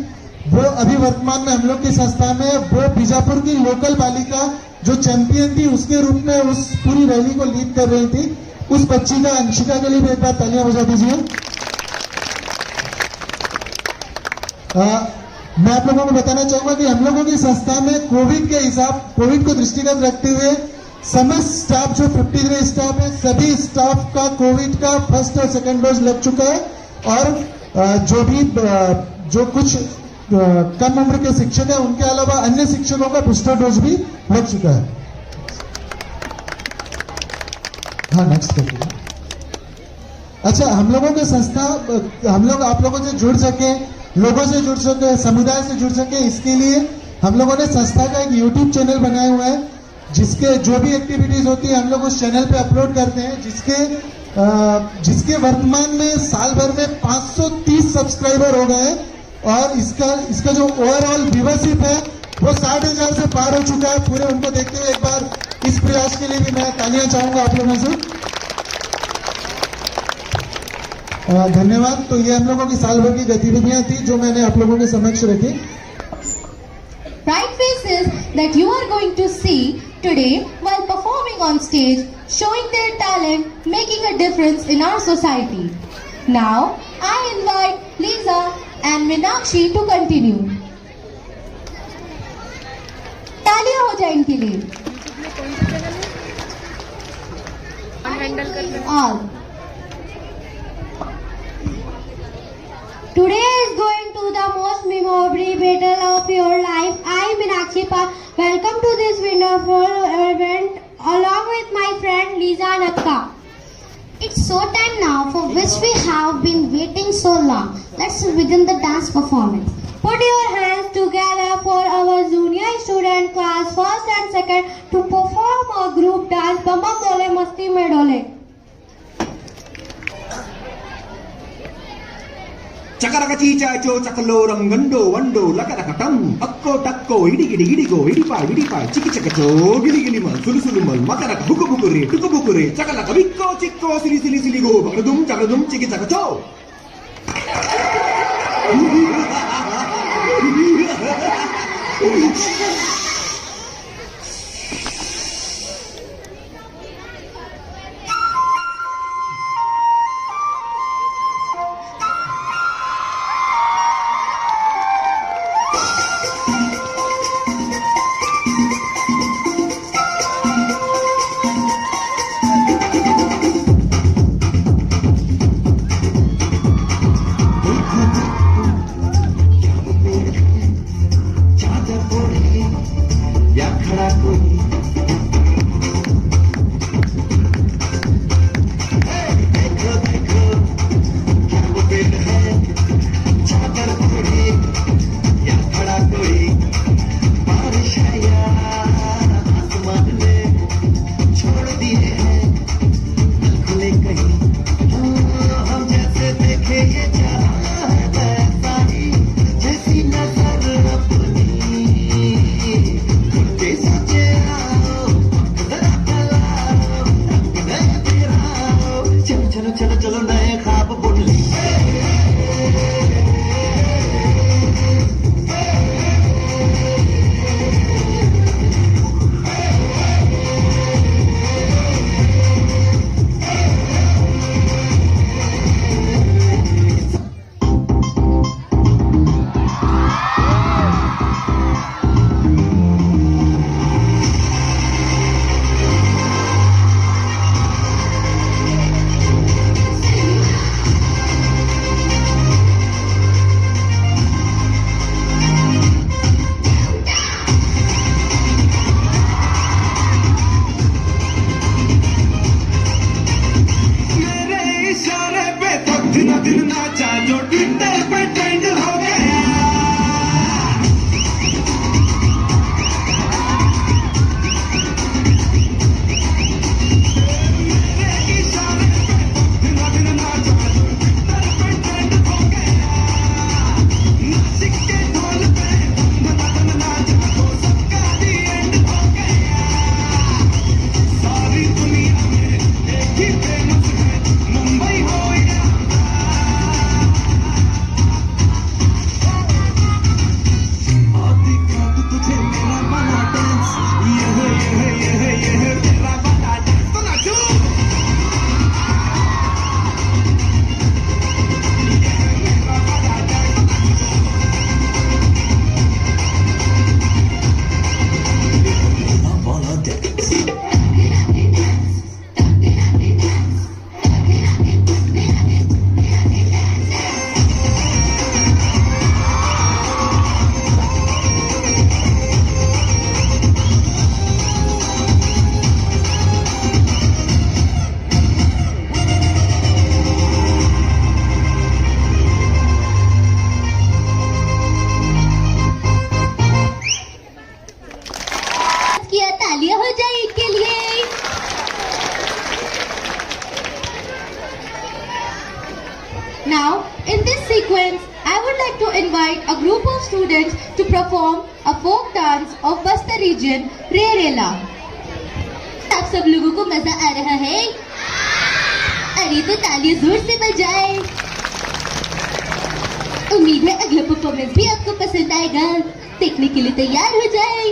वो अभी वर्तमान में हम लोग की संस्था में वो बीजापुर की लोकल बालिका जो चैंपियन थी उसके रूप में उस पूरी रैली को लीड कर रही थी। उस बच्ची का, अंशिका के लिए भी एक बार तालियां बजा दीजिए। मैं आप लोगों को बताना चाहूंगा कि हम लोगों की संस्था में कोविड को दृष्टिगत रखते हुए समस्त स्टाफ जो 53 स्टाफ है, सभी स्टाफ का कोविड का फर्स्ट और सेकंड डोज लग चुका है। और जो कुछ कम उम्र के शिक्षक है, उनके अलावा अन्य शिक्षकों का बूस्टर डोज भी लग चुका है। हाँ, नेक्स्ट करिए। अच्छा, हम लोगों की संस्था, हम लोग आप लोगों से जुड़ सके, लोगों से जुड़ सके, समुदाय से जुड़ सके, इसके लिए हम लोगों ने संस्था का एक यूट्यूब चैनल बनाया हुआ है, जिसके जो भी एक्टिविटीज होती है हम लोग उस चैनल पे अपलोड करते हैं, जिसके वर्तमान में साल भर में 530 सब्सक्राइबर हो गए हैं। और इसका जो ओवरऑल व्यूअरशिप है वो 60,000 से पार हो चुका है पूरे। उनको देखते हुए एक बार इस प्रयास के लिए भी मैं तालियां चाहूंगा आप लोगों से। धन्यवाद। तो ये हम लोगों की साल भर की गतिविधियां थी जो मैंने आप लोगों के समक्ष रखी। Bright faces that you are going to see today while performing on stage, showing their talent, making a difference in our society. Now, I invite Lisa and Meenakshi to continue. तालियां हो जाए इनके लिए। All. Today is going to the most memorable battle of your life. I, Meenakshi, Welcome to this wonderful event along with my friend Lisa Nakka. It's so time now for which we have been waiting so long. Let's begin the dance performance. Put your hands together for our junior student class first and second to perform a group dance Bamba Bole Masti Mein Dole. Chakarakachi chacho chakalo rangando wando lakarakatam akko takko idigidigidigo idipai chiki chakacho giligilimal sulusulimal makaraka bukubukure tukubukure chakalaka bikko chikko sili go bakadum chiki chakacho. Now, in this sequence, I would like to invite a group of students to perform a folk dance of Bastar region, Rerela. आप सब लोगों को मजा आ रहा है? अरे तो तालियां जोर से बजाएं। उम्मीद है अगला परफॉर्मेंस भी आपको पसंद आएगा। देखने के लिए तैयार हो जाएं।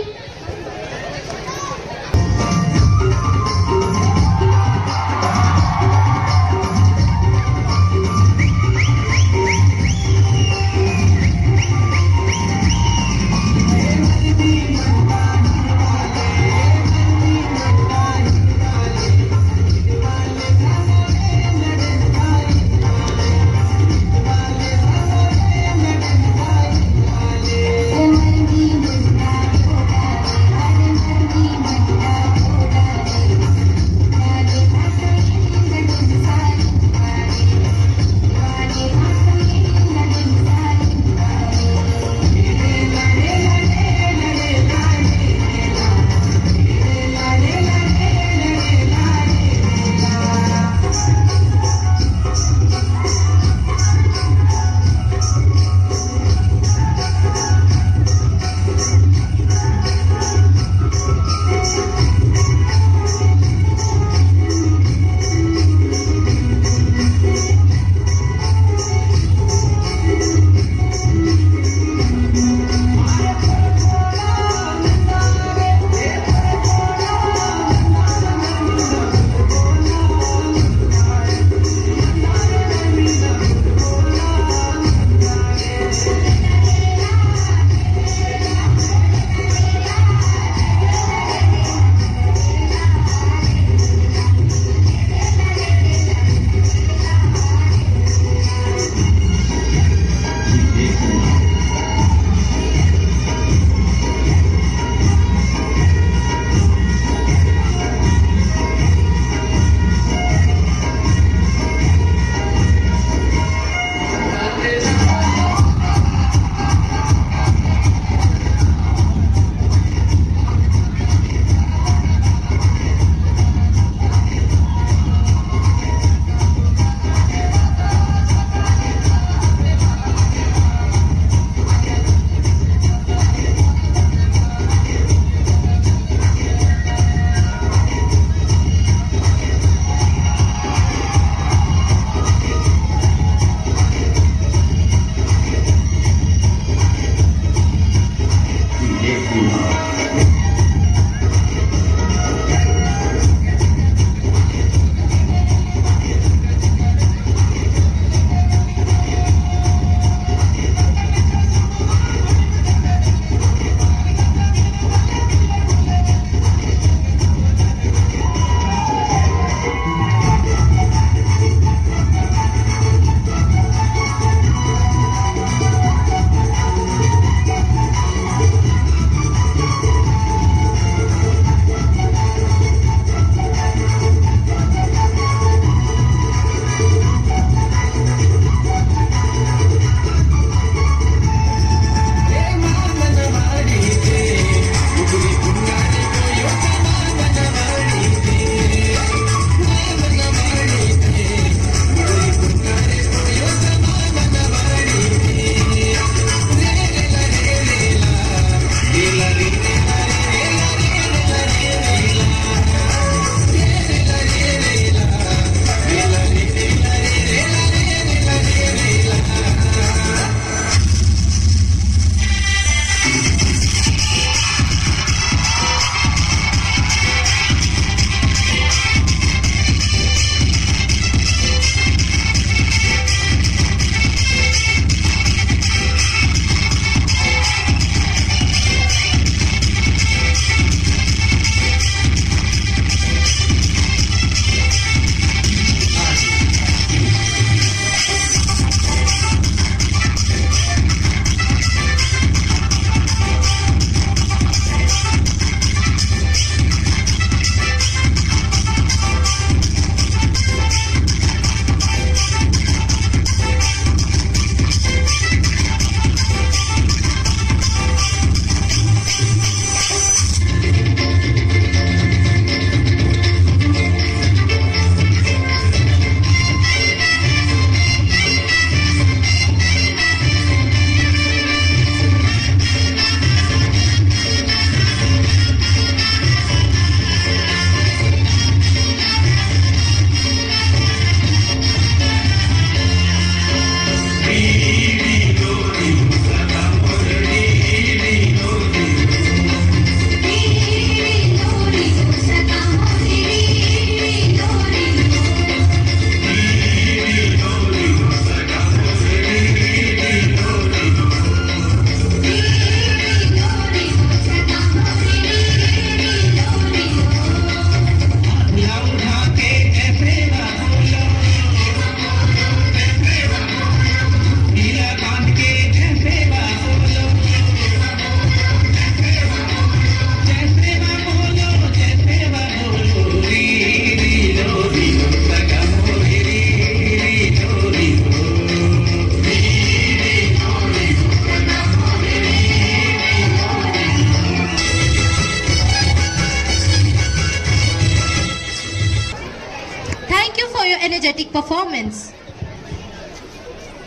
performance.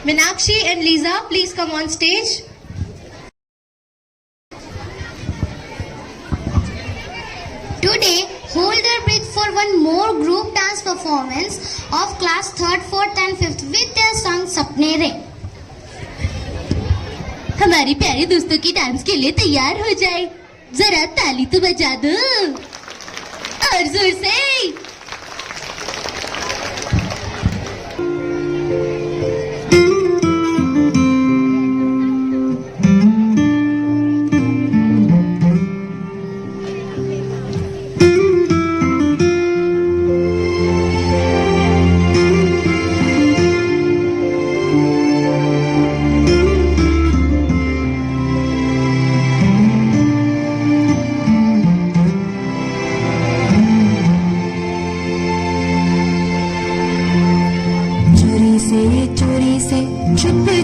Meenakshi and Lisa, please come on stage. Today, hold your breath for one more group dance performance of class 3rd, 4th and 5th with their song Sapne Re. हमारे प्यारे दोस्तों की डांस के लिए तैयार हो जाए, जरा ताली तो बजा दो और जोर से।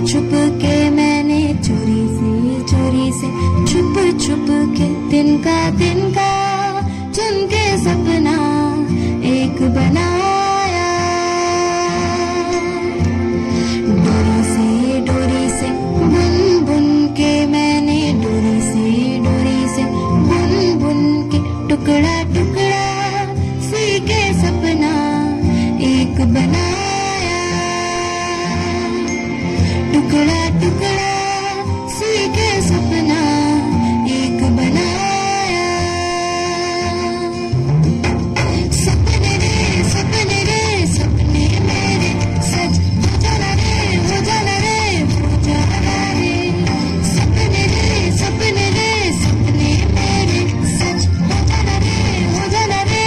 छुप के मैंने चोरी से छुप के दिन का चुन के सपना एक बनाया। डोरी से बुन के मैंने डोरी से बुन के टुकड़ा सी के सपना एक बनाया। टुकड़ा सी के सपना एक बनाया। सपने मेरे सच हो जाना रे हो जाना रे। सपने मेरे सच हो जाना रे हो जाना रे।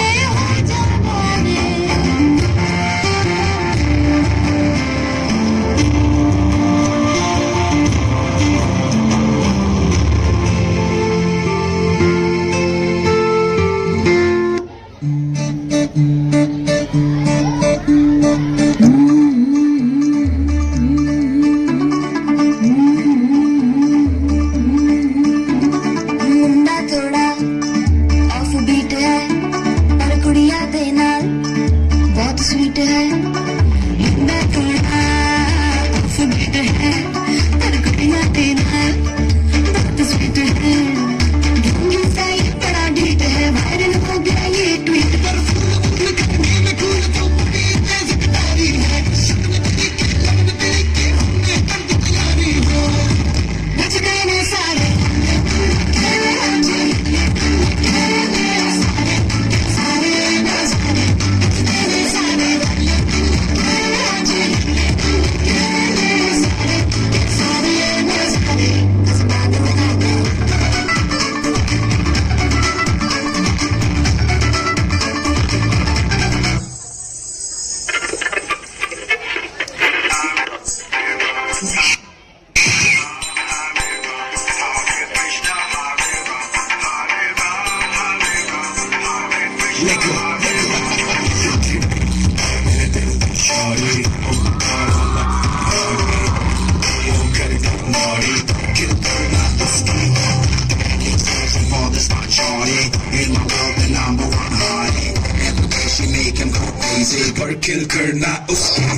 किल करना उसकी।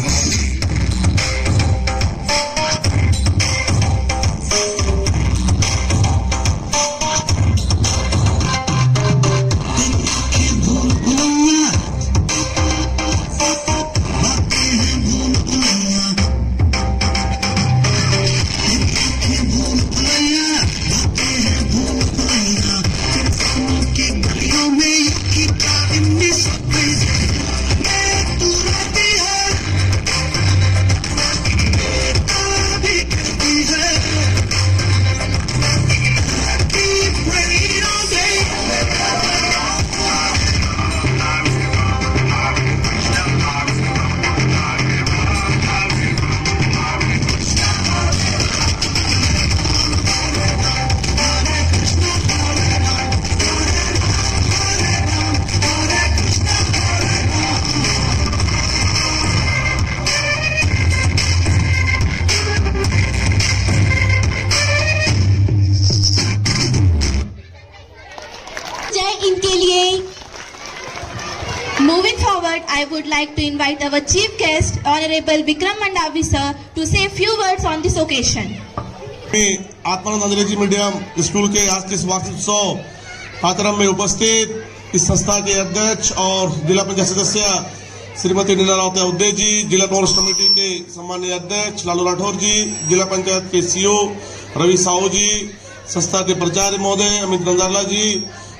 I would like to invite our chief guest, Honorable Vikram Mandavi sir, to say a few words on this occasion. मी आत्मानंद अंग्रेजी मीडियम स्कूल के आज के वार्षिक उत्सव कार्यक्रम में उपस्थित इस संस्था के अध्यक्ष और जिला पंचायत सदस्य श्रीमती नीला रावत उदय जी, जिला कांग्रेस कमेटी के सम्मानीय अध्यक्ष लालू राठौर जी, जिला पंचायत के सीओ रवि साहू जी, संस्था के प्राचार्य महोदय अमित गंजारला जी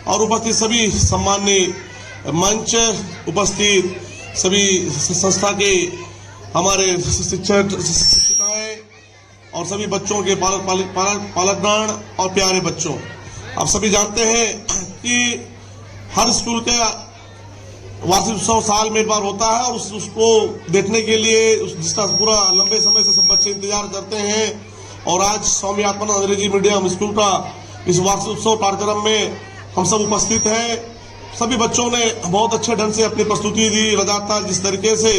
और उपस्थित सभी सम्मानीय मंच, उपस्थित सभी संस्था के हमारे शिक्षक शिक्षिकाएं और सभी बच्चों के पालकगण और प्यारे बच्चों, आप सभी जानते हैं कि हर स्कूल का वार्षिक उत्सव साल में एक बार होता है और उसको देखने के लिए जिसका पूरा लंबे समय से सब बच्चे इंतजार करते हैं। और आज स्वामी आत्मानंद अंग्रेजी मीडियम स्कूल का इस वार्षिक उत्सव कार्यक्रम में हम सब उपस्थित हैं। सभी बच्चों ने बहुत अच्छे ढंग से अपनी प्रस्तुति दी। लगातार जिस तरीके से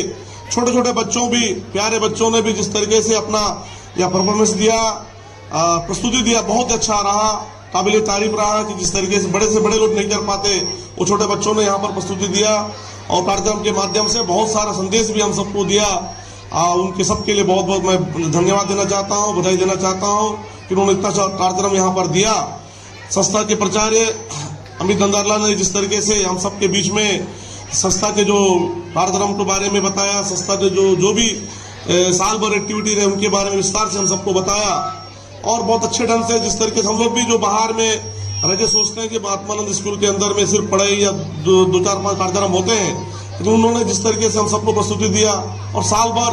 छोटे छोटे बच्चों भी, प्यारे बच्चों ने भी जिस तरीके से अपना यह परफॉर्मेंस दिया, प्रस्तुति दिया, बहुत अच्छा रहा, काबिल तारीफ रहा कि जिस तरीके से बड़े लोग नहीं कर पाते वो छोटे बच्चों ने यहाँ पर प्रस्तुति दिया और कार्यक्रम के माध्यम से बहुत सारा संदेश भी हम सबको दिया। उनके सबके लिए बहुत बहुत मैं धन्यवाद देना चाहता हूँ, बधाई देना चाहता हूँ कि उन्होंने इतना अच्छा कार्यक्रम यहाँ पर दिया। संस्था के प्राचार्य अमित गंजारला ने जिस तरीके से हम सबके बीच में संस्था के जो कार्यक्रम के बारे में बताया, संस्था के जो भी साल भर एक्टिविटी रहे उनके बारे में विस्तार से हम सबको बताया और बहुत अच्छे ढंग से जिस तरीके से हम लोग भी जो बाहर में रह के सोचते हैं कि आत्मानंद स्कूल के अंदर में सिर्फ पढ़ाई या दो चार पांच कार्यक्रम होते हैं, लेकिन उन्होंने जिस तरीके से हम सबको प्रस्तुति दिया और साल भर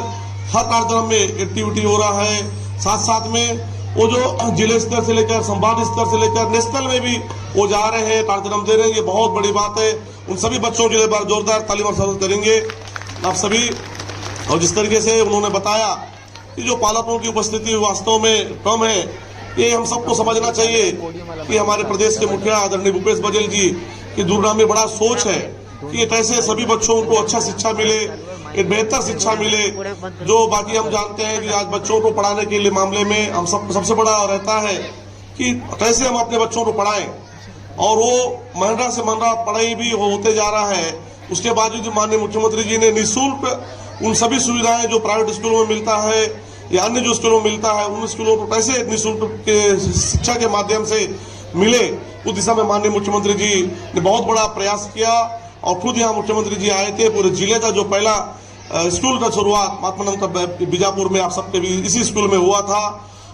हर कार्यक्रम में एक्टिविटी हो रहा है। साथ साथ में वो जो जिले स्तर से लेकर संभाग स्तर से लेकर नेशनल में भी वो जा रहे हैं, कार्यक्रम दे रहे हैं, ये बहुत बड़ी बात है। उन सभी बच्चों के लिए बार जोरदार ताली और स्वागत करेंगे आप सभी। और जिस तरीके से उन्होंने बताया कि जो पालकों की उपस्थिति वास्तव में कम है, ये हम सबको समझना चाहिए कि हमारे प्रदेश के मुखिया आदरणीय भूपेश बघेल जी की दूरगामी बड़ा सोच है कि कैसे सभी बच्चों को अच्छा शिक्षा मिले, एक बेहतर शिक्षा मिले। जो बाकी हम जानते हैं कि आज बच्चों को पढ़ाने के लिए मामले में हम सबसे बड़ा रहता है कि कैसे हम अपने बच्चों को पढ़ाएं और वो महंगा से महंगा पढ़ाई भी होते जा रहा है। उसके बावजूद माननीय मुख्यमंत्री जी ने निःशुल्क उन सभी सुविधाएं जो प्राइवेट स्कूलों में मिलता है या अन्य जो स्कूलों में मिलता है उन स्कूलों को कैसे निःशुल्क के शिक्षा के माध्यम से मिले, उस दिशा में माननीय मुख्यमंत्री जी ने बहुत बड़ा प्रयास किया और खुद यहाँ मुख्यमंत्री जी आए थे। पूरे जिले का जो पहला स्कूल का शुरुआत आत्मानंद का बीजापुर में आप सबके भी इसी स्कूल में हुआ था।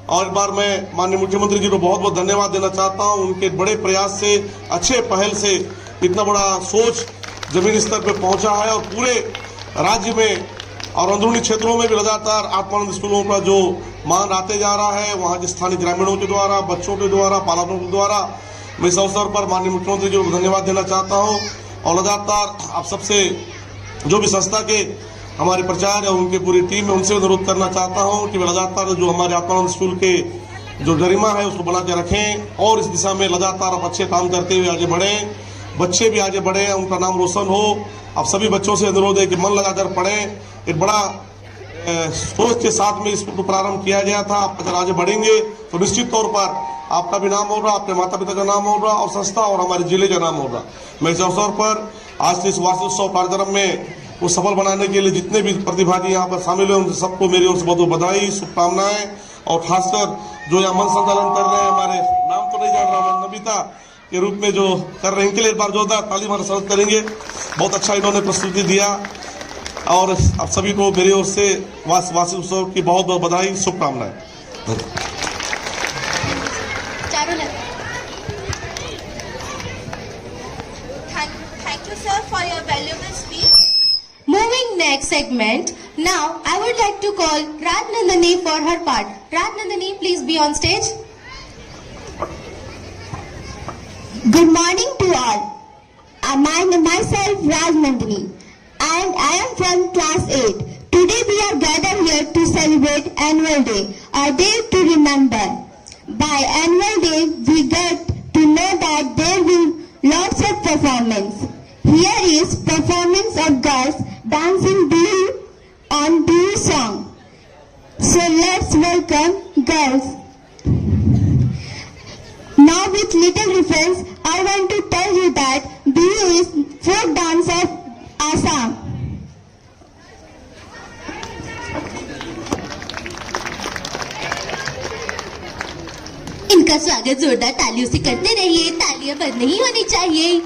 और एक बार मैं माननीय मुख्यमंत्री जी को बहुत बहुत धन्यवाद देना चाहता हूँ। उनके बड़े प्रयास से, अच्छे पहल से इतना बड़ा सोच जमीनी स्तर पर पहुंचा है और पूरे राज्य में और अंदरूनी क्षेत्रों में भी लगातार आत्मानंद स्कूलों का जो मान आते जा रहा है, वहाँ के स्थानीय ग्रामीणों के द्वारा, बच्चों के द्वारा, पालकों के द्वारा, मैं इस अवसर पर माननीय मुख्यमंत्री जी को धन्यवाद देना चाहता हूँ। और लगातार आप सबसे जो भी संस्था के हमारे प्राचार्य और उनकी पूरी टीम है उनसे अनुरोध करना चाहता हूँ कि वे लगातार जो हमारे आत्मानंद स्कूल के जो गरिमा है उसको बना के रखें और इस दिशा में लगातार आप अच्छे काम करते हुए आगे बढ़ें, बच्चे भी आगे बढ़े, उनका नाम रोशन हो। आप सभी बच्चों से अनुरोध है कि मन लगाकर पढ़ें। एक बड़ा सोच के साथ में इसको प्रारंभ किया गया था। आप अगर आगे बढ़ेंगे तो निश्चित तौर पर आपका भी नाम होगा, आपके माता पिता का नाम होगा और संस्था और हमारे जिले का नाम होगा। मैं इस अवसर पर आज से इस वार्षिक उत्सव कार्यक्रम में वो सफल बनाने के लिए जितने भी प्रतिभागी यहाँ पर शामिल हुए उन सबको मेरी ओर से बहुत बहुत बधाई, शुभकामनाएं। और खासकर जो यहाँ मन संचालन कर रहे हैं, हमारे नाम तो नहीं जान रहा मैं, नमिता के रूप में जो कर रहे हैं, इनके लिए एक बार जोरदार ताली मार स्वागत करेंगे। बहुत अच्छा इन्होंने प्रस्तुति दिया और आप सभी को मेरी ओर से वार्षिक उत्सव की बहुत बहुत बधाई, शुभकामनाएं। Thank you, sir, for your valuable speech. Moving next segment, now I would like to call Rajnandani for her part. Rajnandani, please be on stage. Good morning to all. Myself Rajnandani and I am from class 8. Today we are gathered here to celebrate Annual Day, a day to remember. By Annual Day we get to know that there will lots of performance. Here is performance of girls dancing Bihu on Bihu song. So let's welcome girls. Now with little reference, I want to tell you that Bihu is folk dance of Assam. इनका स्वागत जोरदार तालियों से करते रहिए, तालियां बंद नहीं होनी चाहिए।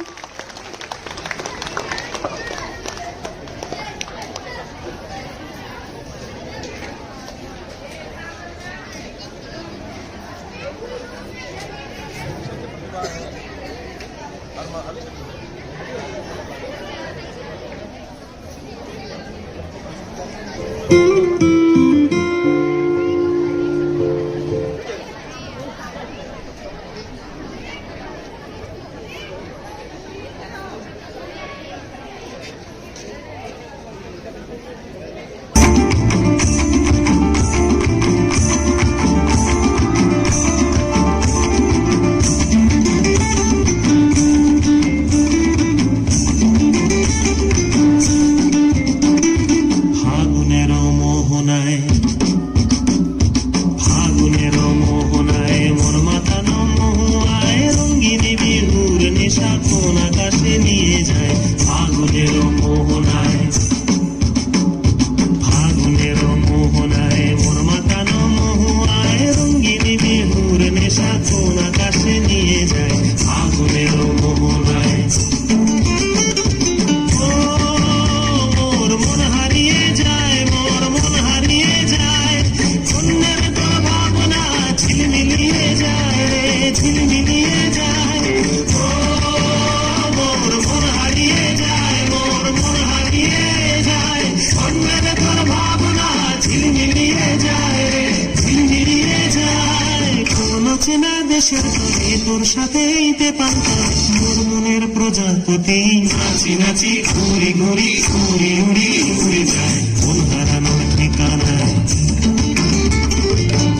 দেশের তরে তোর সাথেইতে পান্তা মোর মনের প্রজাপতি নাচি নাচি ঘুরি ঘুরি উড়ি উড়ি উড়ে যায় মন হারানোর ঠিকানায়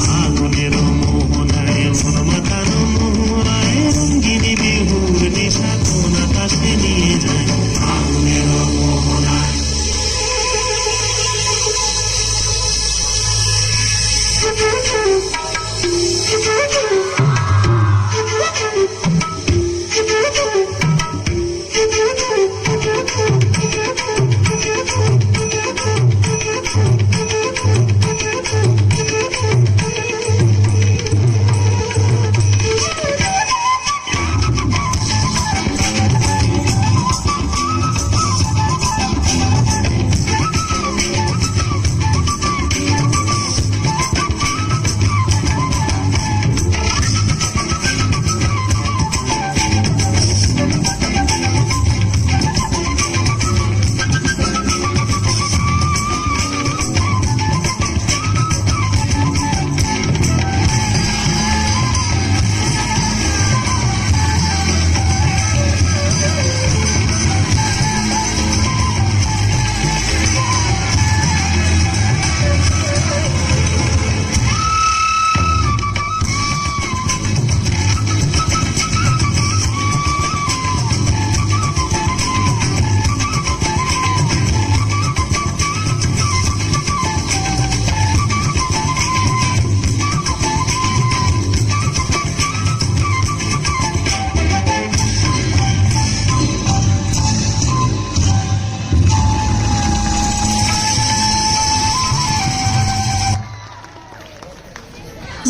ফাগুনের মোহনায় মন মাতানো মোহনায় রঙ্গিনী বিহুর নেশা কোন আকাশে নিয়ে যায় ফাগুনের মোহনায়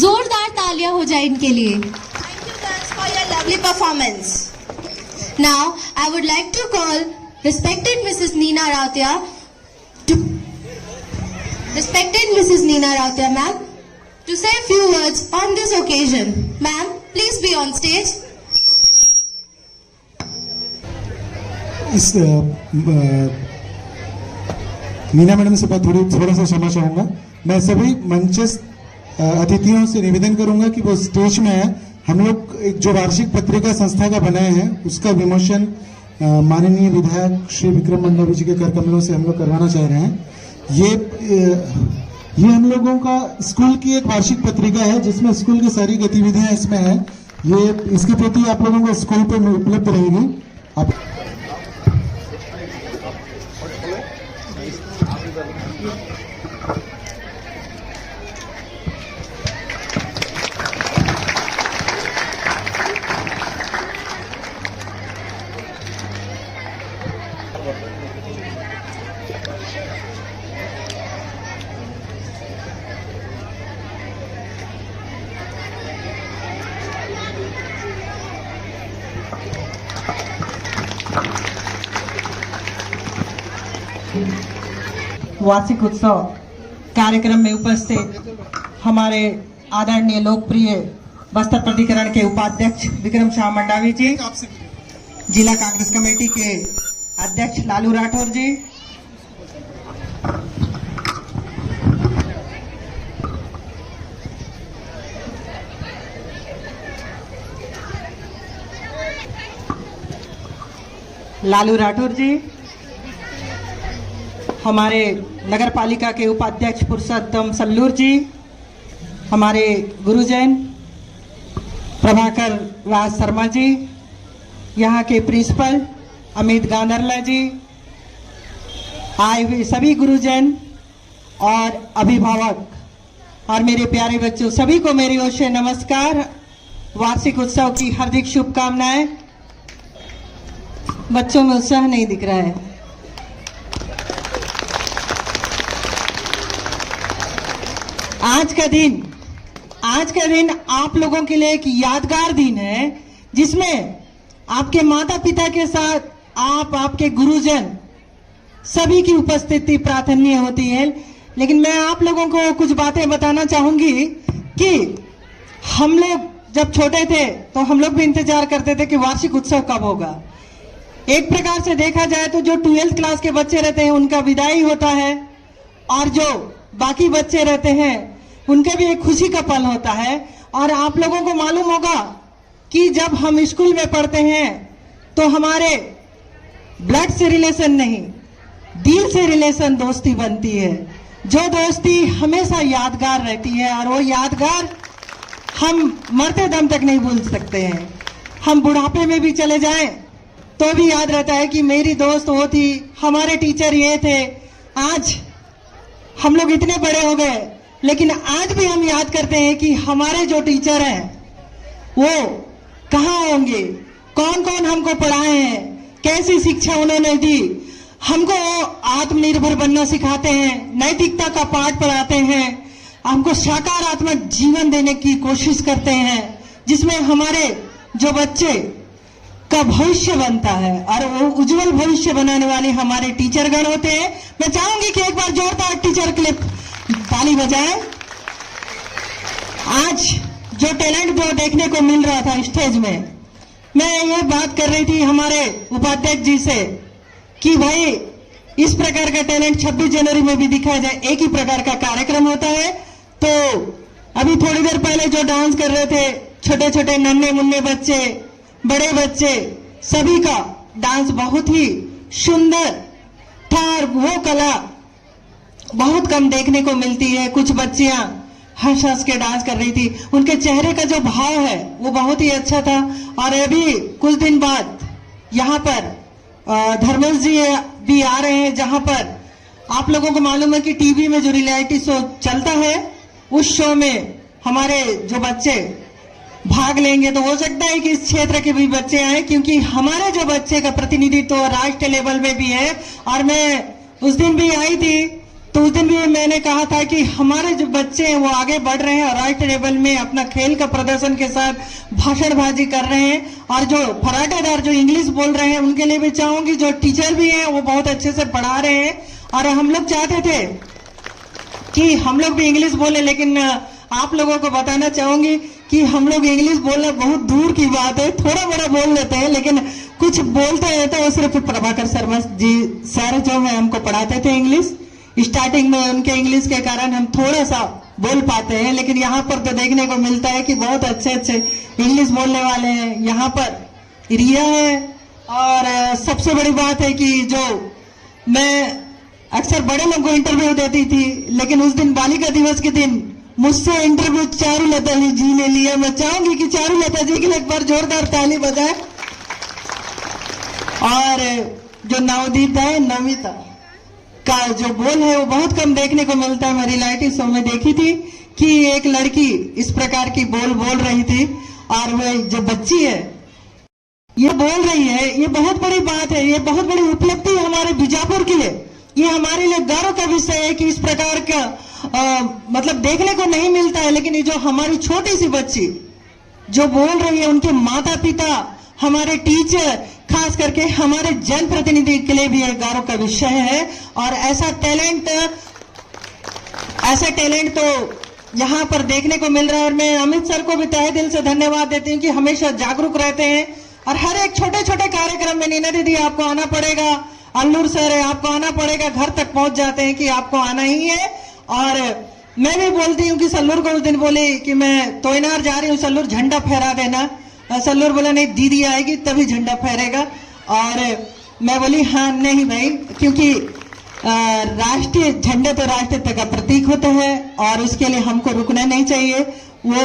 जोरदार तालियां हो जाए इनके लिए। Thank you girls for your lovely performance. Now I would like to call respected Mrs. Neena Rautia ma'am to say a few words on this occasion. Ma'am, please be on stage. Meena madam से थोड़ा सा क्षमा चाहूंगा। मैं सभी मंचस्थ अतिथियों से निवेदन करूंगा कि वो स्टेज में है। हम लोग एक जो वार्षिक पत्रिका संस्था का बनाए हैं उसका विमोचन माननीय विधायक श्री विक्रम मंडावी जी के कर कमलों से हम लोग करवाना चाह रहे हैं। ये हम लोगों का स्कूल की एक वार्षिक पत्रिका है जिसमें स्कूल की सारी गतिविधियां इसमें है। ये इसकी प्रति आप लोगों को स्कूल पे उपलब्ध रहेगी। आप वार्षिक उत्सव कार्यक्रम में उपस्थित हमारे आदरणीय लोकप्रिय बस्तर प्राधिकरण के उपाध्यक्ष विक्रम शाह मंडावी जी, जिला कांग्रेस कमेटी के अध्यक्ष लालू राठौर जी, हमारे नगर पालिका के उपाध्यक्ष पुरुषोत्तम सल्लूर जी, हमारे गुरुजन प्रभाकर राज शर्मा जी, यहाँ के प्रिंसिपल अमित गांधरला जी, आए हुए सभी गुरुजन और अभिभावक और मेरे प्यारे बच्चों, सभी को मेरी ओर से नमस्कार। वार्षिक उत्सव की हार्दिक शुभकामनाएं। बच्चों में उत्साह नहीं दिख रहा है। आज का दिन आप लोगों के लिए एक यादगार दिन है, जिसमें आपके माता पिता के साथ आपके गुरुजन सभी की उपस्थिति प्रार्थनीय होती है। लेकिन मैं आप लोगों को कुछ बातें बताना चाहूंगी कि हम लोग जब छोटे थे तो हम लोग भी इंतजार करते थे कि वार्षिक उत्सव कब होगा। एक प्रकार से देखा जाए तो जो 12th क्लास के बच्चे रहते हैं उनका विदाई होता है, और जो बाकी बच्चे रहते हैं उनका भी एक खुशी का पल होता है। और आप लोगों को मालूम होगा कि जब हम स्कूल में पढ़ते हैं तो हमारे ब्लड से रिलेशन नहीं, दिल से रिलेशन दोस्ती बनती है, जो दोस्ती हमेशा यादगार रहती है, और वो यादगार हम मरते दम तक नहीं भूल सकते हैं। हम बुढ़ापे में भी चले जाएं तो भी याद रहता है कि मेरी दोस्त वो थी, हमारे टीचर ये थे। आज हम लोग इतने बड़े हो गए, लेकिन आज भी हम याद करते हैं कि हमारे जो टीचर हैं वो कहाँ होंगे, कौन कौन हमको पढ़ाए हैं, कैसी शिक्षा उन्होंने दी। हमको आत्मनिर्भर बनना सिखाते हैं, नैतिकता का पाठ पढ़ाते हैं, हमको सकारात्मक जीवन देने की कोशिश करते हैं, जिसमें हमारे जो बच्चे का भविष्य बनता है, और वो उज्जवल भविष्य बनाने वाले हमारे टीचरगण होते हैं। मैं चाहूंगी कि एक बार जोरदार टीचर के लिए ताली बजाएं। आज जो टैलेंट जो देखने को मिल रहा था स्टेज में, मैं ये बात कर रही थी हमारे उपाध्यक्ष जी से कि भाई इस प्रकार का टैलेंट 26 जनवरी में भी दिखाया जाए। एक ही प्रकार का कार्यक्रम होता है। तो अभी थोड़ी देर पहले जो डांस कर रहे थे छोटे छोटे नन्हे मुन्ने बच्चे, बड़े बच्चे, सभी का डांस बहुत ही सुंदर था, और वो कला बहुत कम देखने को मिलती है। कुछ बच्चियां हंस हंस के डांस कर रही थी, उनके चेहरे का जो भाव है वो बहुत ही अच्छा था। और अभी कुछ दिन बाद यहाँ पर धर्मेश जी भी आ रहे हैं, जहां पर आप लोगों को मालूम है कि टीवी में जो रियलिटी शो चलता है, उस शो में हमारे जो बच्चे भाग लेंगे। तो हो सकता है कि इस क्षेत्र के भी बच्चे आए, क्योंकि हमारे जो बच्चे का प्रतिनिधित्व तो राष्ट्रीय लेवल में भी है। और मैं उस दिन भी आई थी, तो उस दिन भी मैंने कहा था कि हमारे जो बच्चे हैं वो आगे बढ़ रहे हैं और राष्ट्रीय लेवल में अपना खेल का प्रदर्शन के साथ भाषणबाजी कर रहे हैं। और जो फराटेदार जो इंग्लिश बोल रहे हैं उनके लिए भी चाहूंगी, जो टीचर भी हैं वो बहुत अच्छे से पढ़ा रहे हैं। और हम लोग चाहते थे कि हम लोग भी इंग्लिश बोले, लेकिन आप लोगों को बताना चाहूंगी कि हम लोग इंग्लिश बोलना बहुत दूर की बात है, थोड़ा बड़ा बोल लेते हैं, लेकिन कुछ बोलते हैं तो वो सिर्फ प्रभाकर शर्मा जी सर जो है हमको पढ़ाते थे इंग्लिश। स्टार्टिंग में उनके इंग्लिश के कारण हम थोड़ा सा बोल पाते हैं, लेकिन यहाँ पर तो देखने को मिलता है कि बहुत अच्छे अच्छे इंग्लिश बोलने वाले हैं। यहाँ पर रिया है, और सबसे बड़ी बात है कि जो मैं अक्सर बड़े लोगों को इंटरव्यू देती थी, लेकिन उस दिन बालिका दिवस के दिन मुझसे इंटरव्यू चारुलता जी ने लिया। मैं चाहूंगी कि चारुलता जी के लिए एक बार जोरदार ताली बजाए। और जो नवदीप है, नमिता का जो बोल है वो बहुत कम देखने को मिलता है। मैं रियलिटी शो में देखी थी कि एक लड़की इस प्रकार की बोल रही थी, और वह जो बच्ची है ये बोल रही है, ये बहुत बड़ी बात है, ये बहुत बड़ी उपलब्धि है हमारे बीजापुर के लिए। ये हमारे लिए गर्व का विषय है कि इस प्रकार का मतलब देखने को नहीं मिलता है। लेकिन ये जो हमारी छोटी सी बच्ची जो बोल रही है, उनके माता पिता, हमारे टीचर खास करके हमारे जनप्रतिनिधि के लिए भी एक गौरव का विषय है। और ऐसा टैलेंट तो यहाँ पर देखने को मिल रहा है। और मैं अमित सर को भी तहे दिल से धन्यवाद देती हूँ कि हमेशा जागरूक रहते हैं और हर एक छोटे छोटे कार्यक्रम में नीना दीदी आपको आना पड़ेगा, अल्लूर सर है आपको आना पड़ेगा, घर तक पहुंच जाते हैं कि आपको आना ही है। और मैं भी बोलती हूँ कि सल्लूर को उस दिन बोली कि मैं तोयनार जा रही हूँ, सल्लूर झंडा फहरा देना। सल्लूर बोला नहीं दीदी आएगी तभी झंडा फहरेगा। और मैं बोली हाँ नहीं भाई, क्योंकि राष्ट्रीय झंडे तो राष्ट्रीयता का प्रतीक होता है और उसके लिए हमको रुकना नहीं चाहिए। वो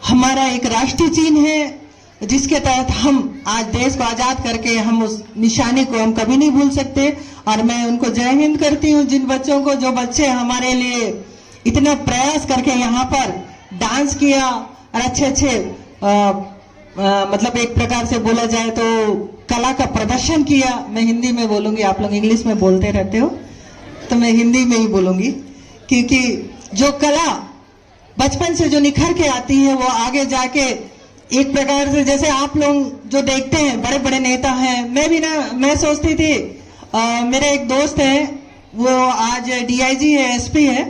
हमारा एक राष्ट्रीय चिन्ह है जिसके तहत हम आज देश को आजाद करके हम उस निशानी को हम कभी नहीं भूल सकते। और मैं उनको जय हिंद करती हूँ, जिन बच्चों को, जो बच्चे हमारे लिए इतना प्रयास करके यहाँ पर डांस किया और अच्छे मतलब एक प्रकार से बोला जाए तो कला का प्रदर्शन किया। मैं हिंदी में बोलूंगी, आप लोग इंग्लिश में बोलते रहते हो तो मैं हिंदी में ही बोलूंगी, क्योंकि जो कला बचपन से जो निखर के आती है वो आगे जाके एक प्रकार से, जैसे आप लोग जो देखते हैं बड़े बड़े नेता हैं, मैं सोचती थी मेरे एक दोस्त है वो आज DIG है, SP है,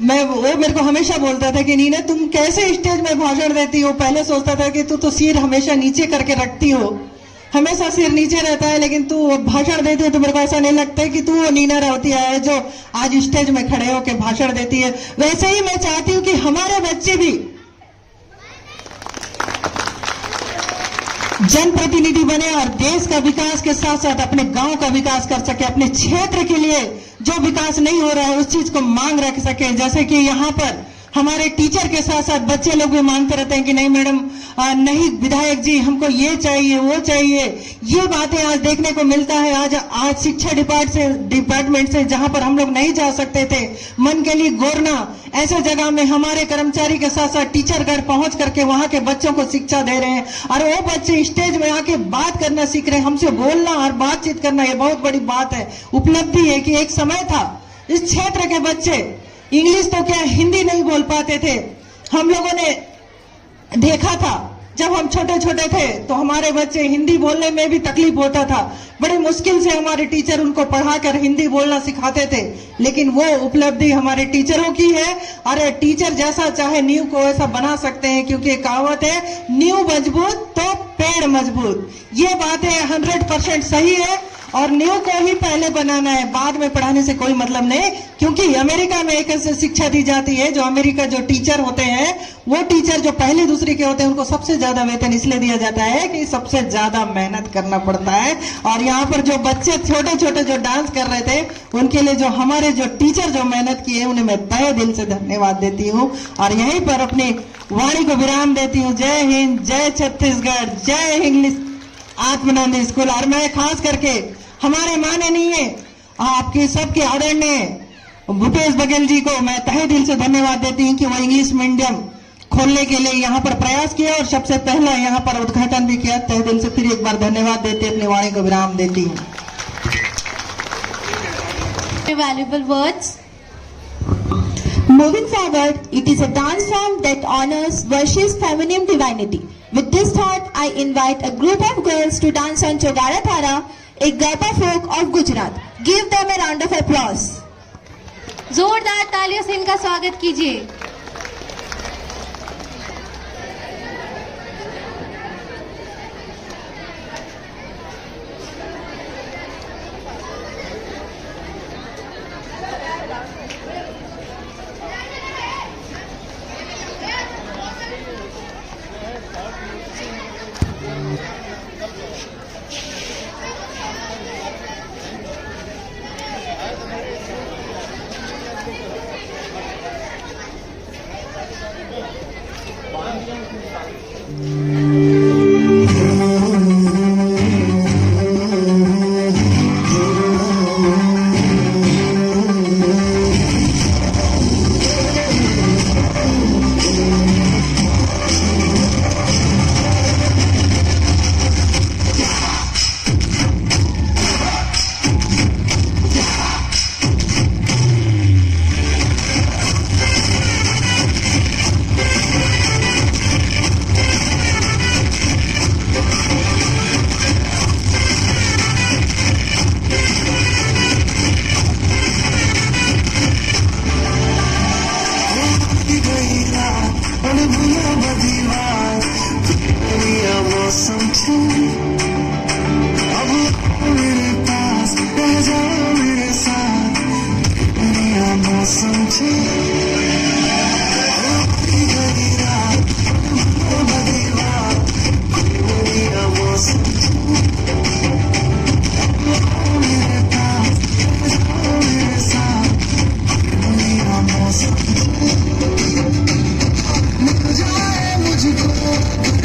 वो मेरे को हमेशा बोलता था कि नीना तुम कैसे स्टेज में भाषण देती हो। पहले सोचता था कि तू तो सिर हमेशा नीचे करके रखती हो, हमेशा सिर नीचे रहता है, लेकिन तू भाषण देती है तो मेरे को ऐसा नहीं लगता है कि तू वो नीना रावती है जो आज स्टेज में खड़े होकर भाषण देती है। वैसे ही मैं चाहती हूँ कि हमारे बच्चे भी जनप्रतिनिधि बने और देश का विकास के साथ साथ अपने गांव का विकास कर सके, अपने क्षेत्र के लिए जो विकास नहीं हो रहा है उस चीज को मांग रख सके। जैसे कि यहाँ पर हमारे टीचर के साथ साथ बच्चे लोग भी मांगते रहते हैं कि नहीं मैडम, नहीं विधायक जी हमको ये चाहिए वो चाहिए। ये बातें आज देखने को मिलता है। आज शिक्षा डिपार्टमेंट से जहां पर हम लोग नहीं जा सकते थे, मन के लिए गोरना ऐसे जगह में हमारे कर्मचारी के साथ साथ टीचर घर पहुंच करके वहां के बच्चों को शिक्षा दे रहे हैं। और वो बच्चे स्टेज में आके बात करना सीख रहे हैं, हमसे बोलना और बातचीत करना, ये बहुत बड़ी बात है, उपलब्धि है। कि एक समय था इस क्षेत्र के बच्चे इंग्लिश तो क्या हिंदी नहीं बोल पाते थे। हम लोगों ने देखा था जब हम छोटे छोटे थे तो हमारे बच्चे हिंदी बोलने में भी तकलीफ होता था, बड़ी मुश्किल से हमारे टीचर उनको पढ़ाकर हिंदी बोलना सिखाते थे। लेकिन वो उपलब्धि हमारे टीचरों की है और टीचर जैसा चाहे नींव को वैसा बना सकते हैं, क्योंकि कहावत है नींव मजबूत तो पेड़ मजबूत। ये बातें 100% सही है और नींव को ही पहले बनाना है, बाद में पढ़ाने से कोई मतलब नहीं। क्योंकि अमेरिका में एक ऐसी शिक्षा दी जाती है, जो अमेरिका जो टीचर होते हैं वो टीचर जो पहले दूसरे के होते हैं उनको सबसे ज्यादा वेतन इसलिए दिया जाता है कि सबसे ज्यादा मेहनत करना पड़ता है। और यहाँ पर जो बच्चे छोटे छोटे जो डांस कर रहे थे उनके लिए जो हमारे जो टीचर जो मेहनत किए उन्हें मैं तहे दिल से धन्यवाद देती हूँ और यहीं पर अपनी वाणी को विराम देती हूँ। जय हिंद, जय छत्तीसगढ़, जय इंग्लिश आत्मानंद स्कूल। और मैं खास करके हमारे माननीय आपके सबके आदरणीय भूपेश बघेल जी को मैं तहे दिल से धन्यवाद देती हूँ कि वो इंग्लिश मीडियम खोलने के लिए यहाँ पर प्रयास किया और सबसे पहला यहाँ पर उद्घाटन भी किया। तहे दिल से फिर एक बार धन्यवाद देते अपनी वाणी को विराम देती हूँ। Valuable words. Moving forward, it is a dance form that honors, worships feminine divinity. With this thought, I invite a group of girls to dance on Chogara Thara, a Garba folk of Gujarat. Give them a round of applause. जोरदार तालियों से इनका स्वागत कीजिए।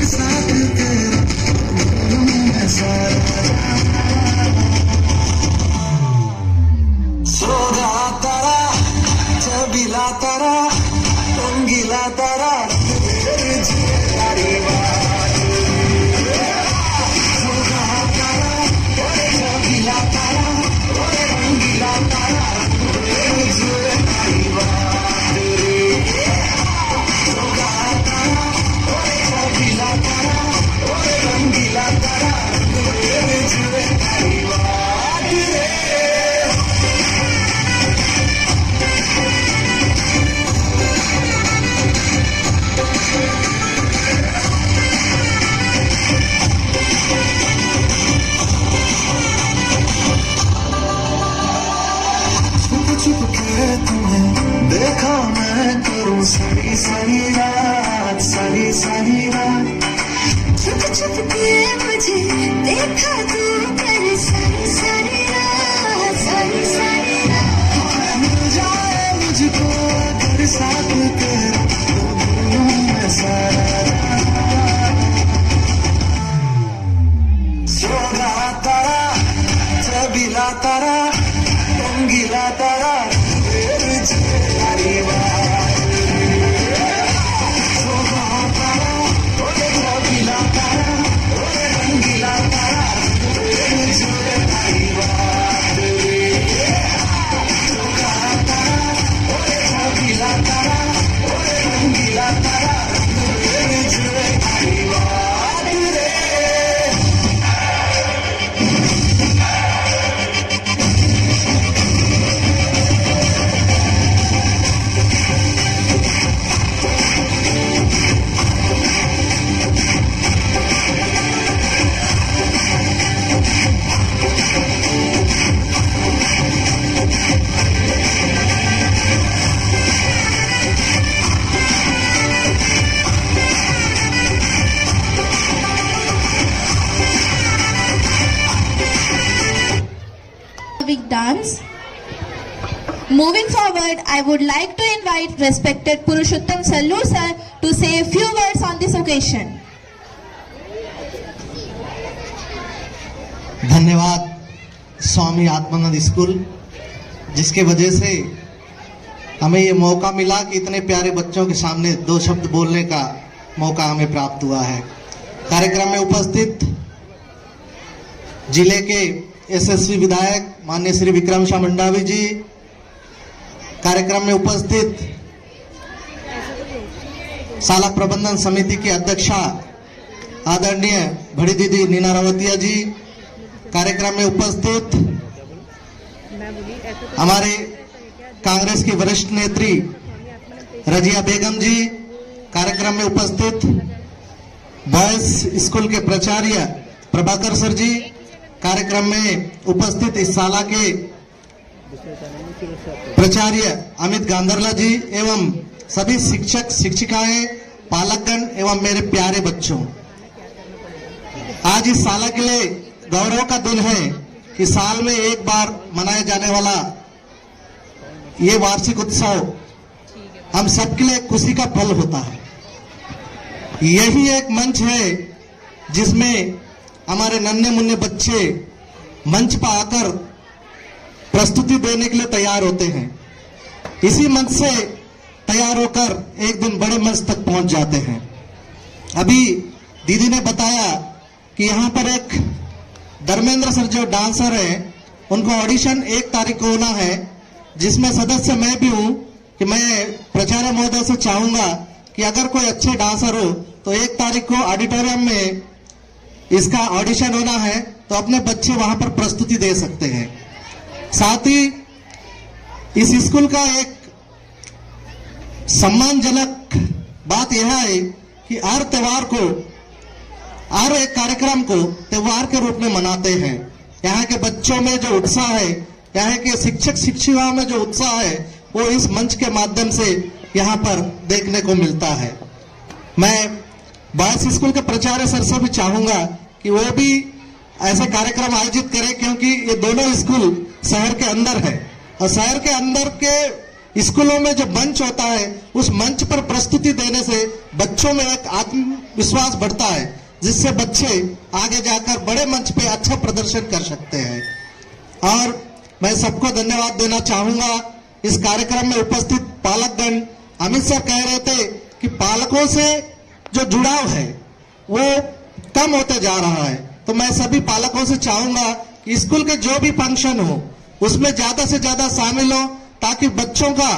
साथ तेरा बोलूं मैं सारा सोगा तारा चबीला तारा रंगीला तारा छुप के तुम्हें देखा मैं करूं सारी सारी रात सारी सारी रात छुप छुप के मुझे देखा तू कर सारी सारी रात सारी सारी रात मिल जाए मुझको अगर साथ तेरा तो बोलूं मैं सारा सोगा तारा चबीला तारा रंगीला तारा Dance. Moving forward, I would like to invite respected Purushottam Sallur sir to say a few words on this occasion. धन्यवाद स्वामी आत्मानंद स्कूल, जिसके वजह से हमें ये मौका मिला कि इतने प्यारे बच्चों के सामने दो शब्द बोलने का मौका हमें प्राप्त हुआ है। कार्यक्रम में उपस्थित जिले के यशस्वी विधायक माननीय श्री विक्रम शाह मंडावी जी, कार्यक्रम में उपस्थित शाला प्रबंधन समिति की अध्यक्षा आदरणीय बड़ी दीदी नीना रावतिया जी, कार्यक्रम में उपस्थित हमारे कांग्रेस की वरिष्ठ नेत्री रजिया बेगम जी, कार्यक्रम में उपस्थित बॉयज स्कूल के प्राचार्य प्रभाकर सर जी, कार्यक्रम में उपस्थित इस शाला के प्राचार्य अमित गांधरला जी एवं सभी शिक्षक शिक्षिकाएं, पालकगण एवं मेरे प्यारे बच्चों, आज इस शाला के लिए गौरव का दिन है कि साल में एक बार मनाया जाने वाला ये वार्षिक उत्सव हम सबके लिए खुशी का पल होता है। यही एक मंच है जिसमें हमारे नन्हे मुन्ने बच्चे मंच पर आकर प्रस्तुति देने के लिए तैयार होते हैं। इसी मंच से तैयार होकर एक दिन बड़े मंच तक पहुंच जाते हैं। अभी दीदी ने बताया कि यहाँ पर एक धर्मेंद्र सर जो डांसर हैं, उनको ऑडिशन 1 तारीख को होना है, जिसमें सदस्य मैं भी हूँ कि मैं प्राचार्य महोदय से चाहूंगा कि अगर कोई अच्छे डांसर हो तो 1 तारीख को ऑडिटोरियम में इसका ऑडिशन होना है, तो अपने बच्चे वहां पर प्रस्तुति दे सकते हैं। साथ ही इस स्कूल का एक सम्मानजनक बात यह है कि हर त्योहार को, हर एक कार्यक्रम को त्योहार के रूप में मनाते हैं। यहाँ के बच्चों में जो उत्साह है, यहाँ के शिक्षक शिक्षिकाओं में जो उत्साह है, वो इस मंच के माध्यम से यहाँ पर देखने को मिलता है। मैं बॉयज स्कूल के प्राचार्य सर से भी चाहूंगा कि वो भी ऐसे कार्यक्रम आयोजित करें, क्योंकि ये दोनों स्कूल शहर के अंदर है और शहर के अंदर के स्कूलों में जब मंच होता है, उस मंच पर प्रस्तुति देने से बच्चों में एक आत्मविश्वास बढ़ता है, जिससे बच्चे आगे जाकर बड़े मंच पे अच्छा प्रदर्शन कर सकते हैं। और मैं सबको धन्यवाद देना चाहूंगा। इस कार्यक्रम में उपस्थित पालकगण, अमित सर कह रहे थे कि पालकों से जो जुड़ाव है वो कम होते जा रहा है, तो मैं सभी पालकों से चाहूंगा कि स्कूल के जो भी फंक्शन हो उसमें ज्यादा से ज्यादा शामिल हो, ताकि बच्चों का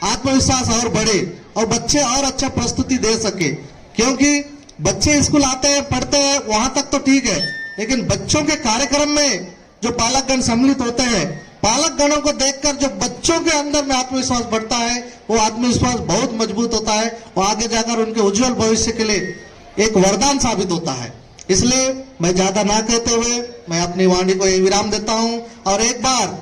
आत्मविश्वास और बढ़े और बच्चे और अच्छा प्रस्तुति दे सके। क्योंकि बच्चे स्कूल आते हैं, पढ़ते हैं, वहां तक तो ठीक है, लेकिन बच्चों के कार्यक्रम में जो पालकगण सम्मिलित होते हैं, पालक गणों को देखकर जो बच्चों के अंदर में आत्मविश्वास बढ़ता है, वो आत्मविश्वास बहुत मजबूत होता है और आगे जाकर उनके उज्जवल भविष्य के लिए एक वरदान साबित होता है। इसलिए मैं ज्यादा ना कहते हुए मैं अपनी वाणी को विराम देता हूं और एक बार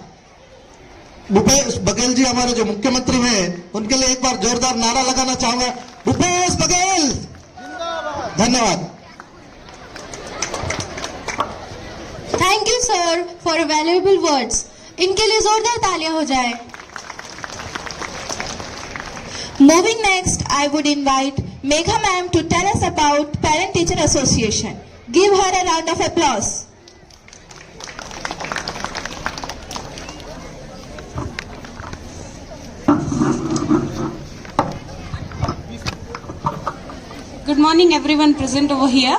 भूपेश बघेल जी, हमारे जो मुख्यमंत्री हैं, उनके लिए एक बार जोरदार नारा लगाना चाहूंगा, भूपेश बघेल धन्यवाद। Thank you sir for valuable words. इनके लिए जोरदार तालियां हो जाए। Moving next, I would invite Megha ma'am to tell us about Parent Teacher Association. Give her a round of applause. Good morning everyone present over here.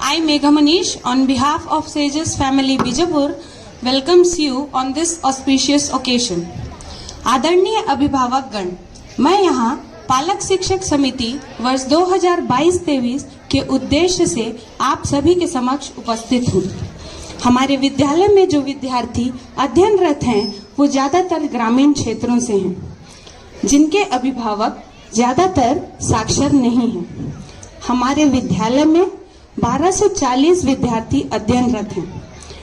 I, Megha Manish, on behalf of Sages Family Bijapur, welcomes you on this auspicious occasion. आदरणीय अभिभावक गण, मैं यहाँ पालक शिक्षक समिति वर्ष 2022-23 के उद्देश्य से आप सभी के समक्ष उपस्थित हूँ। हमारे विद्यालय में जो विद्यार्थी अध्ययनरत हैं वो ज्यादातर ग्रामीण क्षेत्रों से हैं, जिनके अभिभावक ज्यादातर साक्षर नहीं हैं। हमारे विद्यालय में 1240 विद्यार्थी अध्ययनरत हैं,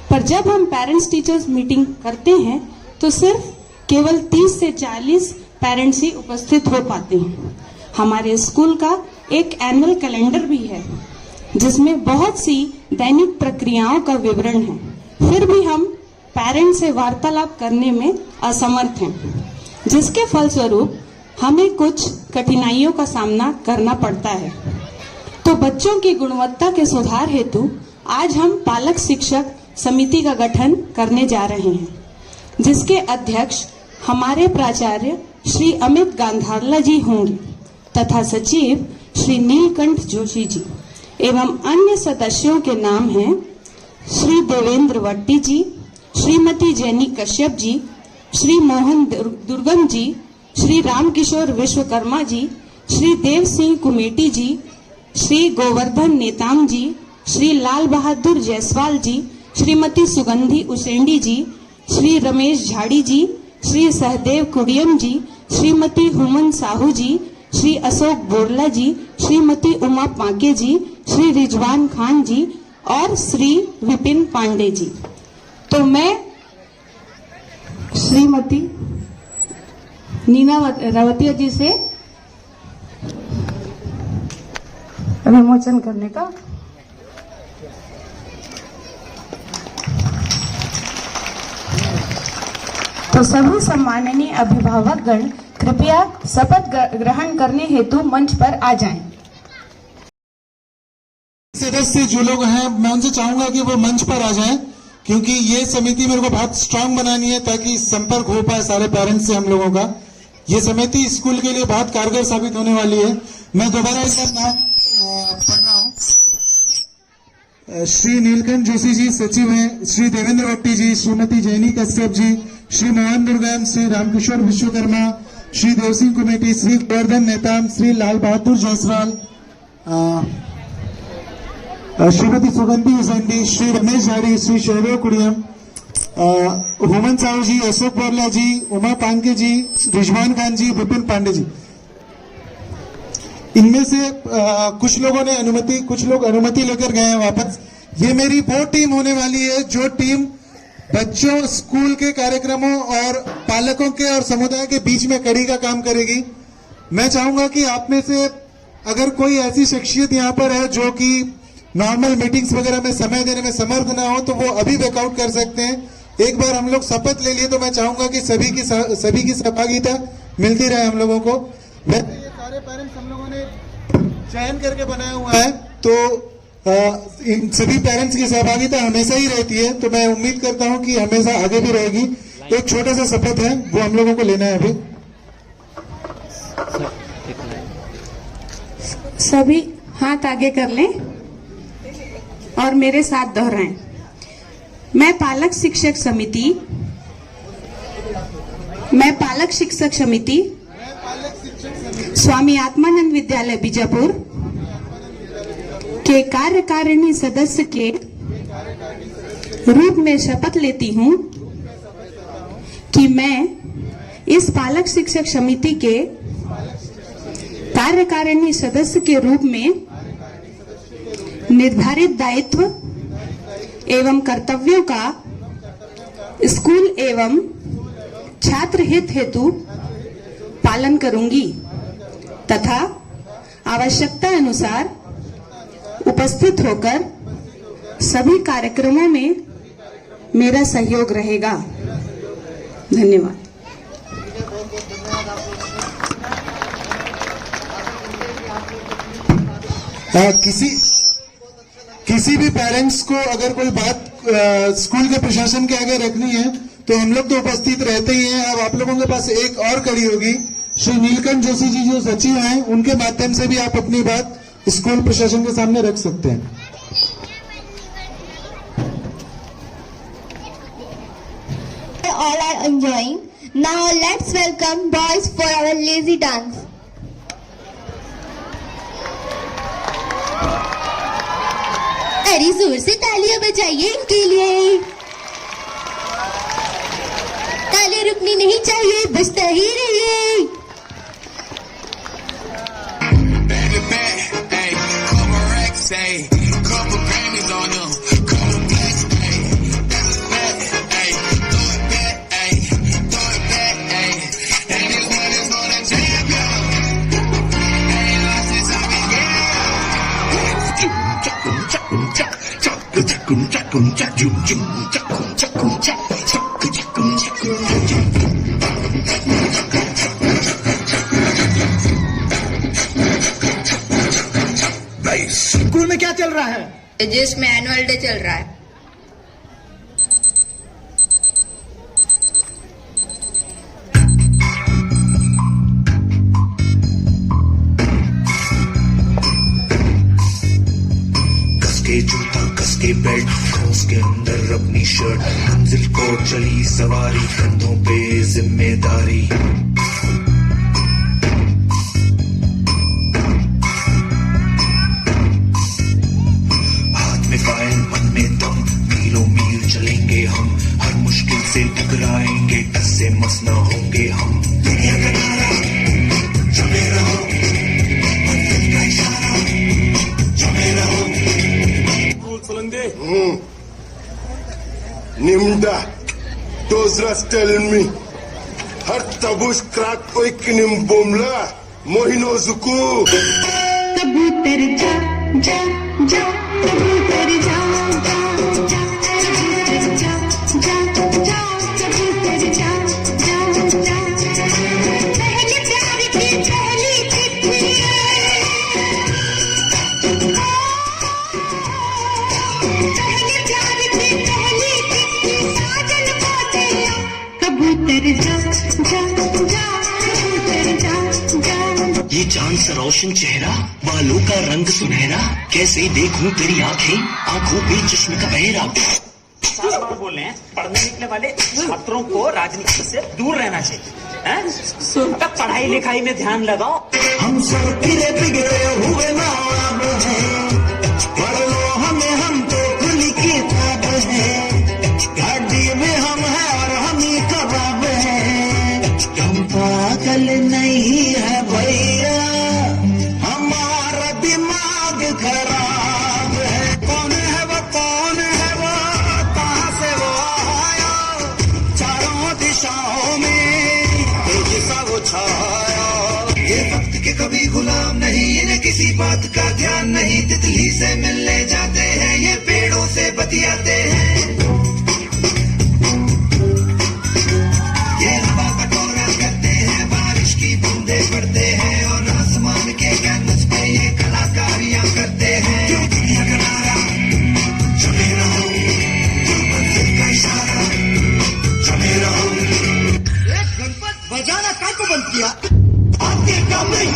पर जब हम पेरेंट्स टीचर्स मीटिंग करते हैं तो सिर्फ केवल 30 से 40 पेरेंट्स ही उपस्थित हो पाते हैं। हमारे स्कूल का एक एनुअल कैलेंडर भी है, जिसमें बहुत सी दैनिक प्रक्रियाओं का विवरण है, फिर भी हम पेरेंट्स से वार्तालाप करने में असमर्थ हैं, जिसके फलस्वरूप हमें कुछ कठिनाइयों का सामना करना पड़ता है। तो बच्चों की गुणवत्ता के सुधार हेतु आज हम पालक शिक्षक समिति का गठन करने जा रहे हैं, जिसके अध्यक्ष हमारे प्राचार्य श्री अमित गांधारला जी होंगे तथा सचिव श्री नीलकंठ जोशी जी एवं अन्य सदस्यों के नाम हैं श्री देवेंद्र वट्टी जी, श्रीमती जैनी कश्यप जी, श्री मोहन दुर्गम जी, श्री रामकिशोर विश्वकर्मा जी, श्री देव सिंह कुमेटी जी, श्री गोवर्धन नेताम जी, श्री लाल बहादुर जायसवाल जी, श्रीमती सुगंधी उसेंडी जी, श्री रमेश झाड़ी जी, श्री सहदेव कुडियम जी, श्रीमती हुमन साहू जी, श्री अशोक बोरला जी, श्रीमती उमा पांके जी, श्री रिजवान खान जी और श्री विपिन पांडे जी। तो मैं श्रीमती नीना रावतिया जी से विमोचन करने का तो सभी सम्माननीय अभिभावक गण कृपया शपथ ग्रहण करने हेतु मंच पर आ जाएं। सदस्य जो लोग हैं, मैं उनसे चाहूंगा कि वो मंच पर आ जाएं, क्योंकि ये समिति मेरे को बहुत स्ट्रांग बनानी है ताकि संपर्क हो पाए सारे पेरेंट्स से हम लोगों का। ये समिति स्कूल के लिए बहुत कारगर साबित होने वाली है। मैं दोबारा इसका नाम पढ़ रहा हूँ। श्री नीलकंठ जोशी जी सचिव हैं, श्री देवेंद्र वट्टी जी, श्रीमती जैनी कश्यप जी, श्री मोहन दुर्गम, श्री रामकिशोर विश्वकर्मा, श्री देव सिंह कुमेटी, श्री गोवर्धन नेताम, श्री लाल बहादुर जायसवाल, श्रीमती सुगंधी उसेंडी, श्री रमेश झाड़ी, श्री शहदेव कुडियम, हुमन साहू जी, अशोक बोरला जी, उमा पांके जी, रिजवान खान जी, विपिन पांडे जी। इनमें से कुछ लोग अनुमति लेकर गए हैं वापस। ये मेरी वो टीम होने वाली है जो टीम बच्चों, स्कूल के कार्यक्रमों और पालकों के और समुदाय के बीच में कड़ी का काम करेगी। मैं चाहूंगा कि आप में से अगर कोई ऐसी शख्सियत यहाँ पर है जो कि नॉर्मल मीटिंग्स वगैरह में समय देने में समर्थ ना हो, तो वो अभी बैकआउट कर सकते हैं। एक बार हम लोग शपथ ले लिए तो मैं चाहूंगा कि सभी की सहभागिता मिलती रहे हम लोगों को। वैसे ये सारे पेरेंट्स हम लोगों ने चयन करके बनाया हुआ है, तो इन सभी पेरेंट्स की सहभागिता हमेशा ही रहती है, तो मैं उम्मीद करता हूं कि हमेशा आगे भी रहेगी। एक छोटा सा शपथ है, वो हम लोगों को लेना है अभी। सभी हाथ आगे कर लें और मेरे साथ दोहराएं। मैं पालक शिक्षक समिति स्वामी आत्मानंद विद्यालय बीजापुर के कार्यकारिणी सदस्य के रूप में शपथ लेती हूं कि मैं इस पालक शिक्षक समिति के कार्यकारिणी सदस्य के रूप में निर्धारित दायित्व एवं कर्तव्यों का स्कूल एवं छात्र हित हेतु पालन करूंगी तथा आवश्यकता अनुसार उपस्थित होकर सभी कार्यक्रमों में मेरा सहयोग रहेगा। धन्यवाद। किसी भी पेरेंट्स को अगर कोई बात स्कूल के प्रशासन के आगे रखनी है तो हम लोग तो उपस्थित रहते ही हैं। अब आप लोगों के पास एक और कड़ी होगी, श्री नीलकंठ जोशी जी जो सचिव हैं, उनके माध्यम से भी आप अपनी बात स्कूल प्रशासन के सामने रख सकते हैं। All are enjoying. Now let's welcome boys for our lazy dance. अरे जोर से तालियां बजाइए इनके लिए। तालियां रुकनी नहीं चाहिए, बजता ही रहिए। स्कूल में क्या चल रहा है? जिसमें एनुअल डे चल रहा है। कसके जूता कसके बेल्ट, खोस के अंदर अपनी शर्ट, मंजिल को चली सवारी, कंधों पे जिम्मेदारी। मन में दम, मीलों मील चलेंगे हम, हर मुश्किल से टकराएंगे, टस से मस न होंगे हम। दुनिया का नारा जमे रहो, मंजिल का इशारा जमे रहो। Nimda, Dozras tell me, har tabush crack oik nimbomla, mohino zuku. कबूतर जा जा जा, कबूतर जा जा जा, कबूतर जा जा जा, कबूतर जा जा जा। पहले प्यार की पहली चिट्ठी, पहले प्यार की पहली चिट्ठी, साजन को दिया। कबूतर जा जा जा, कबूतर जा जा। ये चांद सा रोशन चेहरा, बालों का रंग सुनहरा, कैसे देखूं तेरी आंखें, आंखों पे चश्मे का बहेरा। बार बोल रहे हैं, पढ़ने निकले वाले छात्रों को राजनीति से दूर रहना चाहिए। तब पढ़ाई लिखाई में ध्यान लगाओ। हम सब गिरे बिगड़े हुए नवाब हैं, पढ़ लो हमें, हम तो खुली किताब है, गाड़ी में हम हैं और हम ही कबाब हैं। हम पागल नहीं है भैया, हमारा दिमाग खराब है। कौन है वो, कौन है वो, कहाँ से वो आया, चारों दिशाओं में तेज सा वो छाया। ये वक्त के कभी गुलाम नहीं, इन्हें किसी बात का ध्यान नहीं, तितली से मिलने जाते हैं, ये पेड़ों से बतियाते हैं। ये हवा कटोरा करते हैं, बारिश करते हैं और आसमान के कैनवस पे ये कलाकारियां करते हैं। जो दुनिया का नारा चले रहो, जो मंजिल का इशारा चले रहो। एक गणपत बजाना काय को बंद किया? आपके काम नहीं।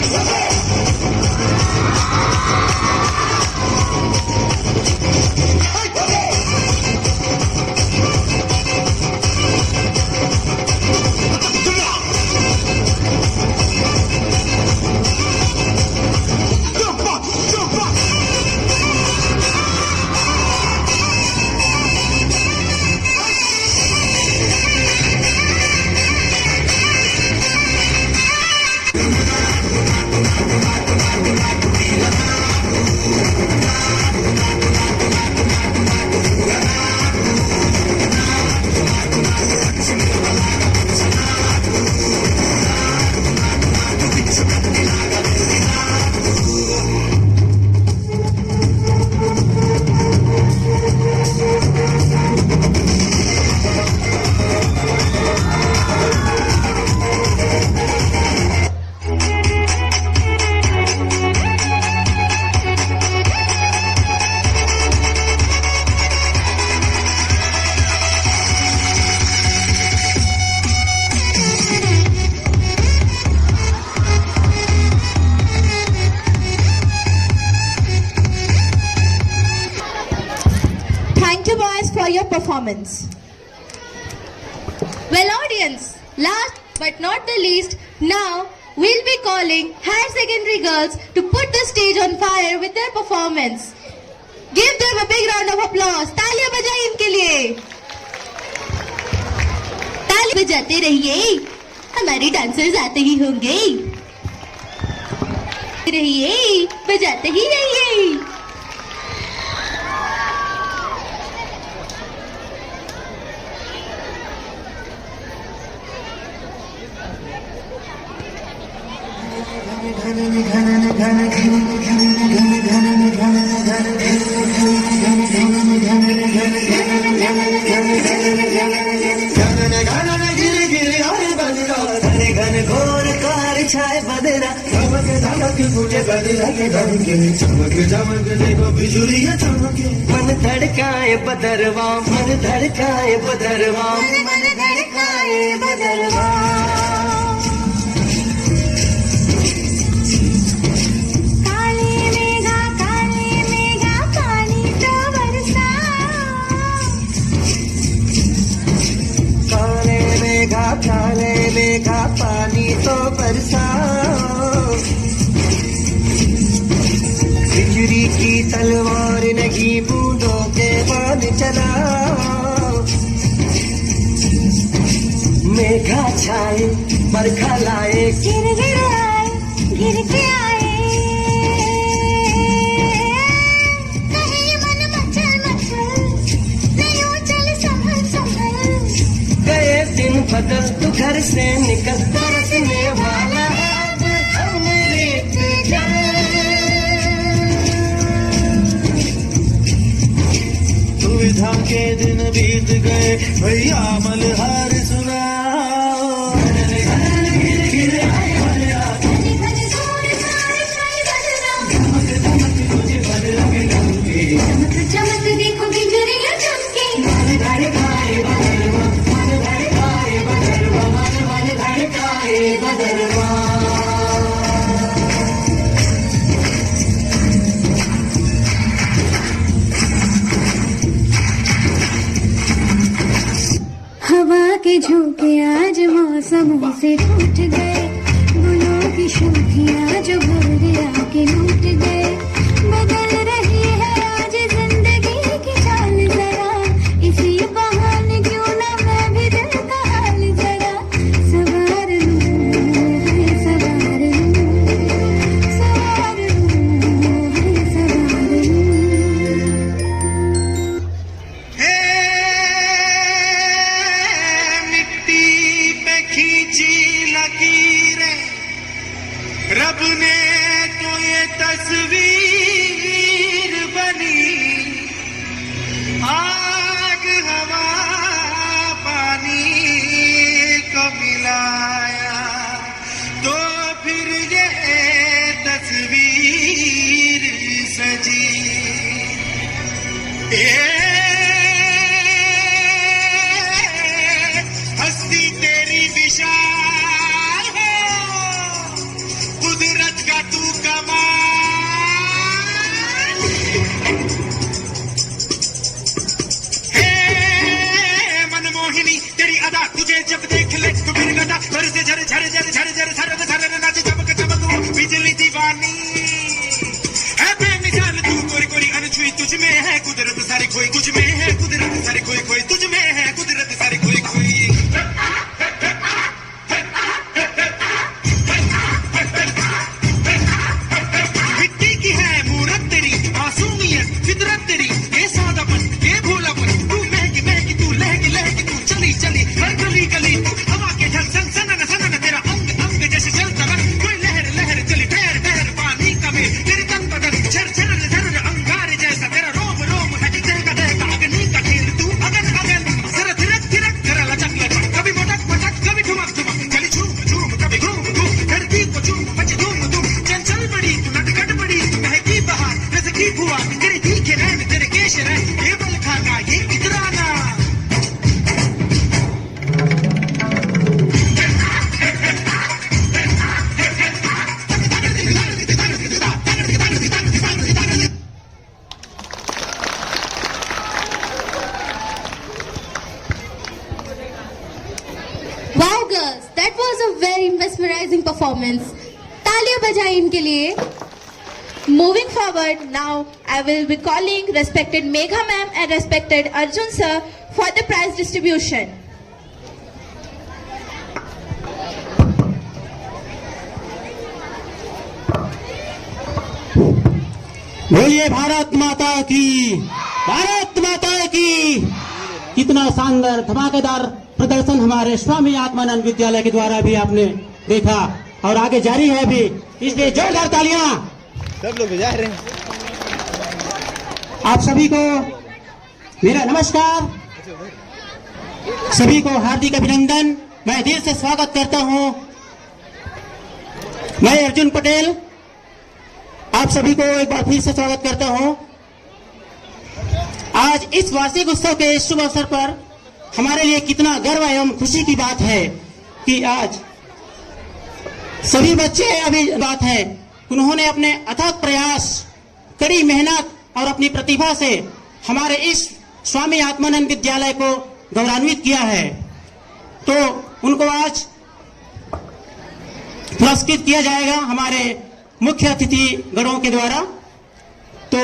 Performance. Well, audience, last but not the least, now we'll be calling higher secondary girls to put the stage on fire with their performance. Give them a big round of applause. तालियां बजाइए इनके लिए. ताली बजाते रहिए, हमारे डांसर्स आते ही होंगे. रहिए, बजाते ही रहिए. मन धड़काए बदरवा, मन धड़काए बदरवा, मन धड़काए बदरवा। काले मेघा पानी तो बरसा। काले मेघा पानी तो बरसा। बिजली की तलवार नहीं बूंदों के बांध चला। मेघा छाए बरखा लाए, गिर गिर आए, गिर के आए। नहीं मन मचल मचल, नहीं उछल संभल संभल। गए दिन बदल, तू घर से निकल, बरसने वाला है हम लेट गए। दुविधा के दिन बीत गए, भैया मलहार सुना। चमक देखो बिजुरियां चमके। मन धड़काए बदरवा, मन धड़काए बदरवा, मन धड़काए बदरवा। हवा के झोंके आज मौसमों से रूठ गए। गुलों की शोखियां जो भोरे आके लूट गए। बदल रही है आज जिंदगी की चाल जरा, इसी बहाने क्यों ना मैं भी दिल का हाल जरा सवार लूं, सवार लूं, सवार लूं, सवार लूं। मिट्टी पे खींची लकीरें, रब ने तो ये तस्वीर जी हस्ती तेरी विशाल हो कुदरत का तू कमाल हे मनमोहिनी तेरी अदा तुझे जब देख ले तो फिर गदा घर से झर झर झर झर झर झर झर नाच चमक चमक बिजली दीवानी है बेमिसाल तू कोई कोई अनछुई तुझ में है कुदरत सारी खोई तुझ में है कुदरत सारी खोई खोई तुझ में है कुदरत सारी खोई खोई मिट्टी की है मूरत तेरी मासूमियत फितरत तेरी ये सादापन ये भोलापन तू महकी महकी तू लहकी लहकी तू चली चली हर गली गली तू हवा के झल सन सनन सनन तेरा अंग अंग जैसे चलता रंग कोई लहर लहर चली ठहर ठहर पानी का में तेरे तन बदन झर झर झर अंगार जैसा तेरा रोम रोम है दहका दहका अग्नि का खेल तू अगन अगन जरा थिरक थिरक जरा लचक लचक कभी मटक मटक कभी ठुमक ठुमक चली झूम झूम कभी घूम घूम धरती को झूम मची धूम धूम चंचल बड़ी तू नटखट बड़ी तू महकी बहार रस की बुआ तेरे तीखे रैन तेरे केश रैन ये बल खाना ये इतराना Wow girls, that was a very mesmerizing performance. तालियां बजाएं इनके लिए. Moving forward, now I will be calling respected Megha ma'am and respected Arjun sir for the prize distribution. बोलिए भारत माता की, भारत माता की। कितना शानदार धमाकेदार प्रदर्शन हमारे स्वामी आत्मानंद विद्यालय के द्वारा भी आपने देखा और आगे जारी है अभी, इसलिए जोरदार तालियां। सब लोग जा रहे हैं। आप सभी को मेरा नमस्कार, सभी को हार्दिक अभिनंदन। मैं दिल से स्वागत करता हूं। मैं अर्जुन पटेल आप सभी को एक बार फिर से स्वागत करता हूं। आज इस वार्षिक उत्सव के शुभ अवसर पर हमारे लिए कितना गर्व एवं खुशी की बात है कि आज सभी बच्चे अभी बात है उन्होंने अपने अथक प्रयास, कड़ी मेहनत और अपनी प्रतिभा से हमारे इस स्वामी आत्मानंद विद्यालय को गौरवान्वित किया है। तो उनको आज पुरस्कृत किया जाएगा हमारे मुख्य अतिथि गणों के द्वारा। तो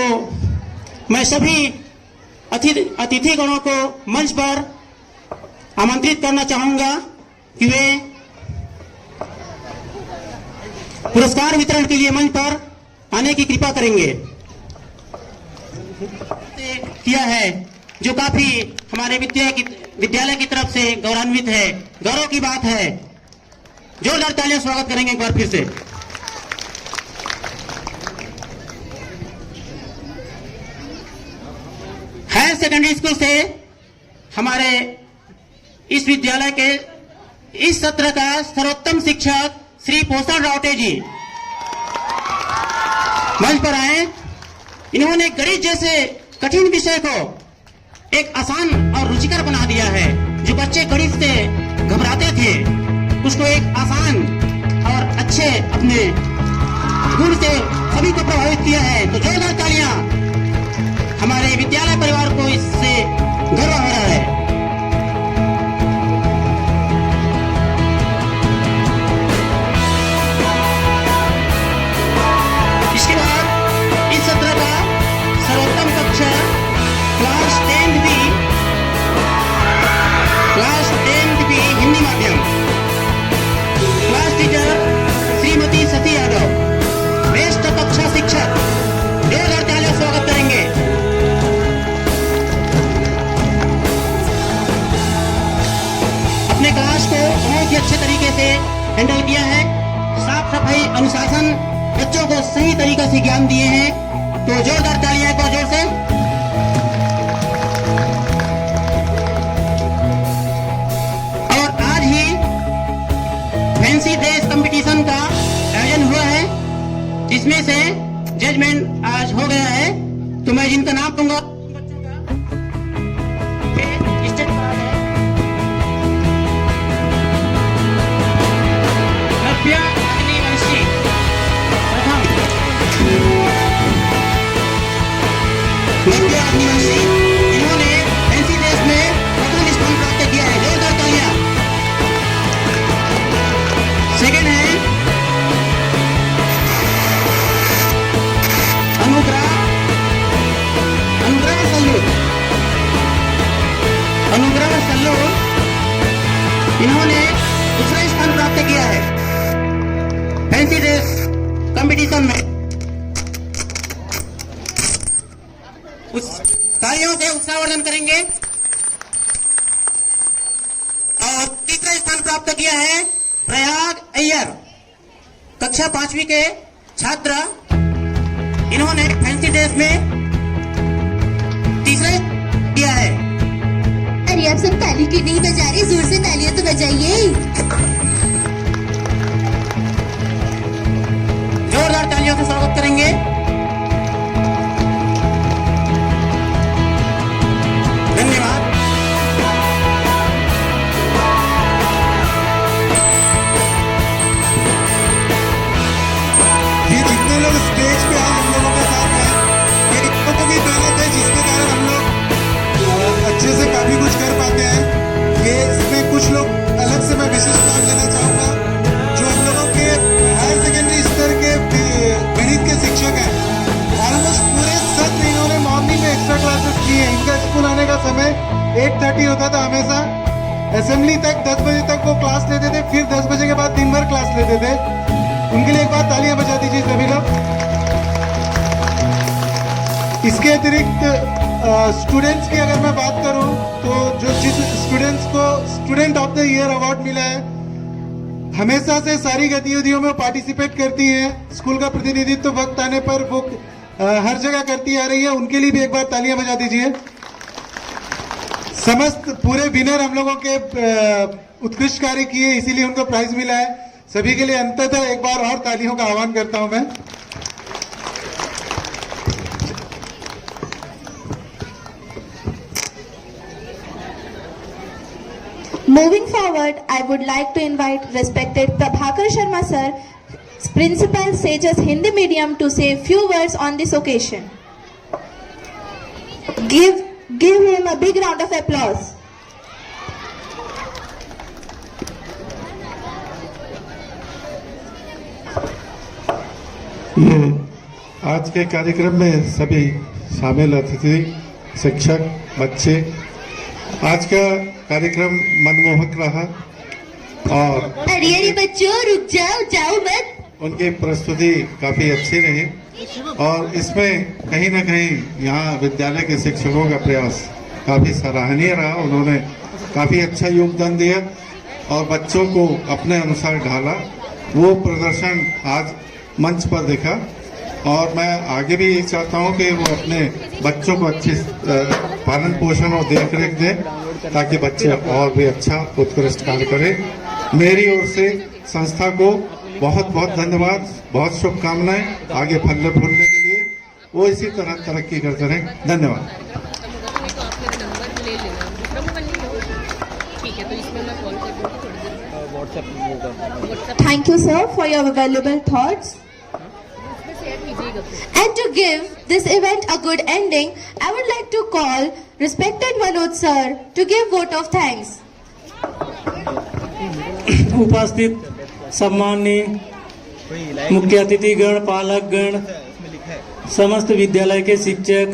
मैं सभी अतिथि गणों को मंच पर आमंत्रित करना चाहूंगा कि वे पुरस्कार वितरण के लिए मंच पर आने की कृपा करेंगे। किया है जो काफी हमारे विद्यालय की तरफ से गौरवान्वित है, गौरव की बात है। जोरदार तालियां स्वागत करेंगे एक बार फिर से। हायर सेकेंडरी स्कूल से हमारे इस विद्यालय के इस सत्र का सर्वोत्तम शिक्षक श्री पोषण रावटे जी मंच पर आए। इन्होंने गणित जैसे कठिन विषय को एक आसान और रुचिकर बना दिया है। जो बच्चे गणित से घबराते थे उसको एक आसान और अच्छे अपने गुण से सभी को प्रभावित किया है। तो जोरदार तालियां। हमारे विद्यालय परिवार को इससे गर्व हो रहा है। इसके बाद इस सत्र का सर्वोत्तम कक्षा क्लास 10th बी हिंदी माध्यम क्लास टीचर श्रीमती सती यादव, बेस्ट कक्षा शिक्षक, जोरदार तालियां स्वागत करेंगे। अपने क्लास को बहुत ही अच्छे तरीके से हैंडल किया है। साफ सफाई, अनुशासन, बच्चों को सही तरीके से ज्ञान दिए हैं। तो जोरदार तालियां एक बार जोर से। और आज ही फैंसी ड्रेस कंपटीशन का आयोजन हुआ है जिसमें से जजमेंट आज हो गया है। तो मैं जिनका नाम दूंगा इन्होंने फैंसी ड्रेस में प्रथम स्थान प्राप्त किया है। जोरदार तालियां। सेकंड है अनुग्रह सल्लू, इन्होंने दूसरा स्थान प्राप्त किया है फैंसी ड्रेस कंपटीशन में। तालियों से उत्साहवर्धन करेंगे। और तीसरा स्थान प्राप्त किया है प्रयाग अय्यर, कक्षा 5वीं के छात्र, इन्होंने फैंसी ड्रेस में तीसरा किया है। अरे आप सब ताली क्यों नहीं बजा रहे? जोर से तालियां तो बजाइए। जोरदार तालियों से स्वागत करेंगे। धन्यवाद। ये जितने लोग स्टेज पे आज हम लोगों के साथ हैं, ये इनको तो भी मेहनत है जिसके कारण हम लोग अच्छे से काफी कुछ कर पाते हैं। ये इसमें कुछ लोग अलग से मैं विशेष नाम लेना चाहूँगा, जो हम लोगों के हायर सेकेंडरी स्तर के गणित के शिक्षक हैं। ऑलमोस्ट पूरे सत्र इन्होंने मॉर्निंग में एक्स्ट्रा क्लासेस की हैं। इनका स्कूल आने का समय 8:30 होता था हमेशा। असेंबली तक 10 बजे तक वो क्लास लेते थे, फिर 10 बजे के बाद दिन भर क्लास लेते थे। उनके लिए एक बार तालियां बजा दीजिए सभी लोग। इसके अतिरिक्त स्टूडेंट्स की अगर मैं बात करूं तो जिस स्टूडेंट्स को student of the year award मिला है, हमेशा से सारी गतिविधियों में पार्टिसिपेट करती हैं। स्कूल का प्रतिनिधित्व वक्त आने पर वो हर जगह करती आ रही है। उनके लिए भी एक बार तालियां बजा दीजिए। समस्त पूरे विनर हम लोगों के उत्कृष्ट कार्य किए, इसीलिए उनको प्राइज मिला है। सभी के लिए अंततः एक बार और तालियों का आह्वान करता हूं मैं। Moving forward, I would like to invite respected Prabhakar Sharma sir, Principal Sages Hindi Medium, to say a few words on this occasion. Give him a big round of applause. ये आज के कार्यक्रम में सभी शामिल अतिथि, शिक्षक, बच्चे, आज का कार्यक्रम मनमोहक रहा और अरे बच्चों रुक जाओ मत। उनकी प्रस्तुति काफी अच्छी रही और इसमें कहीं ना कहीं यहाँ विद्यालय के शिक्षकों का प्रयास काफी सराहनीय रहा। उन्होंने काफी अच्छा योगदान दिया और बच्चों को अपने अनुसार ढाला। वो प्रदर्शन आज मंच पर देखा और मैं आगे भी ये चाहता हूँ कि वो अपने बच्चों को अच्छी पालन पोषण और देख रेख दें ताकि बच्चे और भी अच्छा उत्कृष्ट कार्य करें। मेरी ओर से संस्था को बहुत बहुत धन्यवाद, बहुत शुभकामनाएं आगे फलने फूलने के लिए। वो इसी तरह तरक्की करते रहें। धन्यवाद। Thank you, sir, for your valuable thoughts. And to give this event a good ending, I would like to call respected Manoj sir to give vote of thanks. उपस्थित सम्माननीय मुख्य अतिथिगण, पालकगण, समस्त विद्यालय के शिक्षक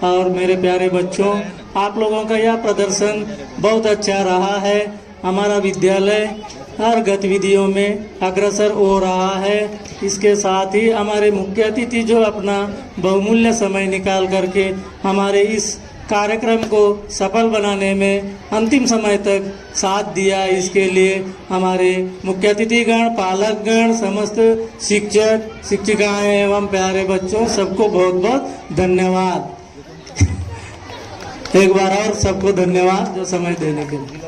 और मेरे प्यारे बच्चों, आप लोगों का यह प्रदर्शन बहुत अच्छा रहा है। हमारा विद्यालय हर गतिविधियों में अग्रसर हो रहा है। इसके साथ ही हमारे मुख्य अतिथि जो अपना बहुमूल्य समय निकाल करके हमारे इस कार्यक्रम को सफल बनाने में अंतिम समय तक साथ दिया, इसके लिए हमारे मुख्य अतिथिगण, पालकगण, समस्त शिक्षक, शिक्षिकाएं एवं प्यारे बच्चों सबको बहुत बहुत धन्यवाद। एक बार और सबको धन्यवाद जो समय देने के लिए।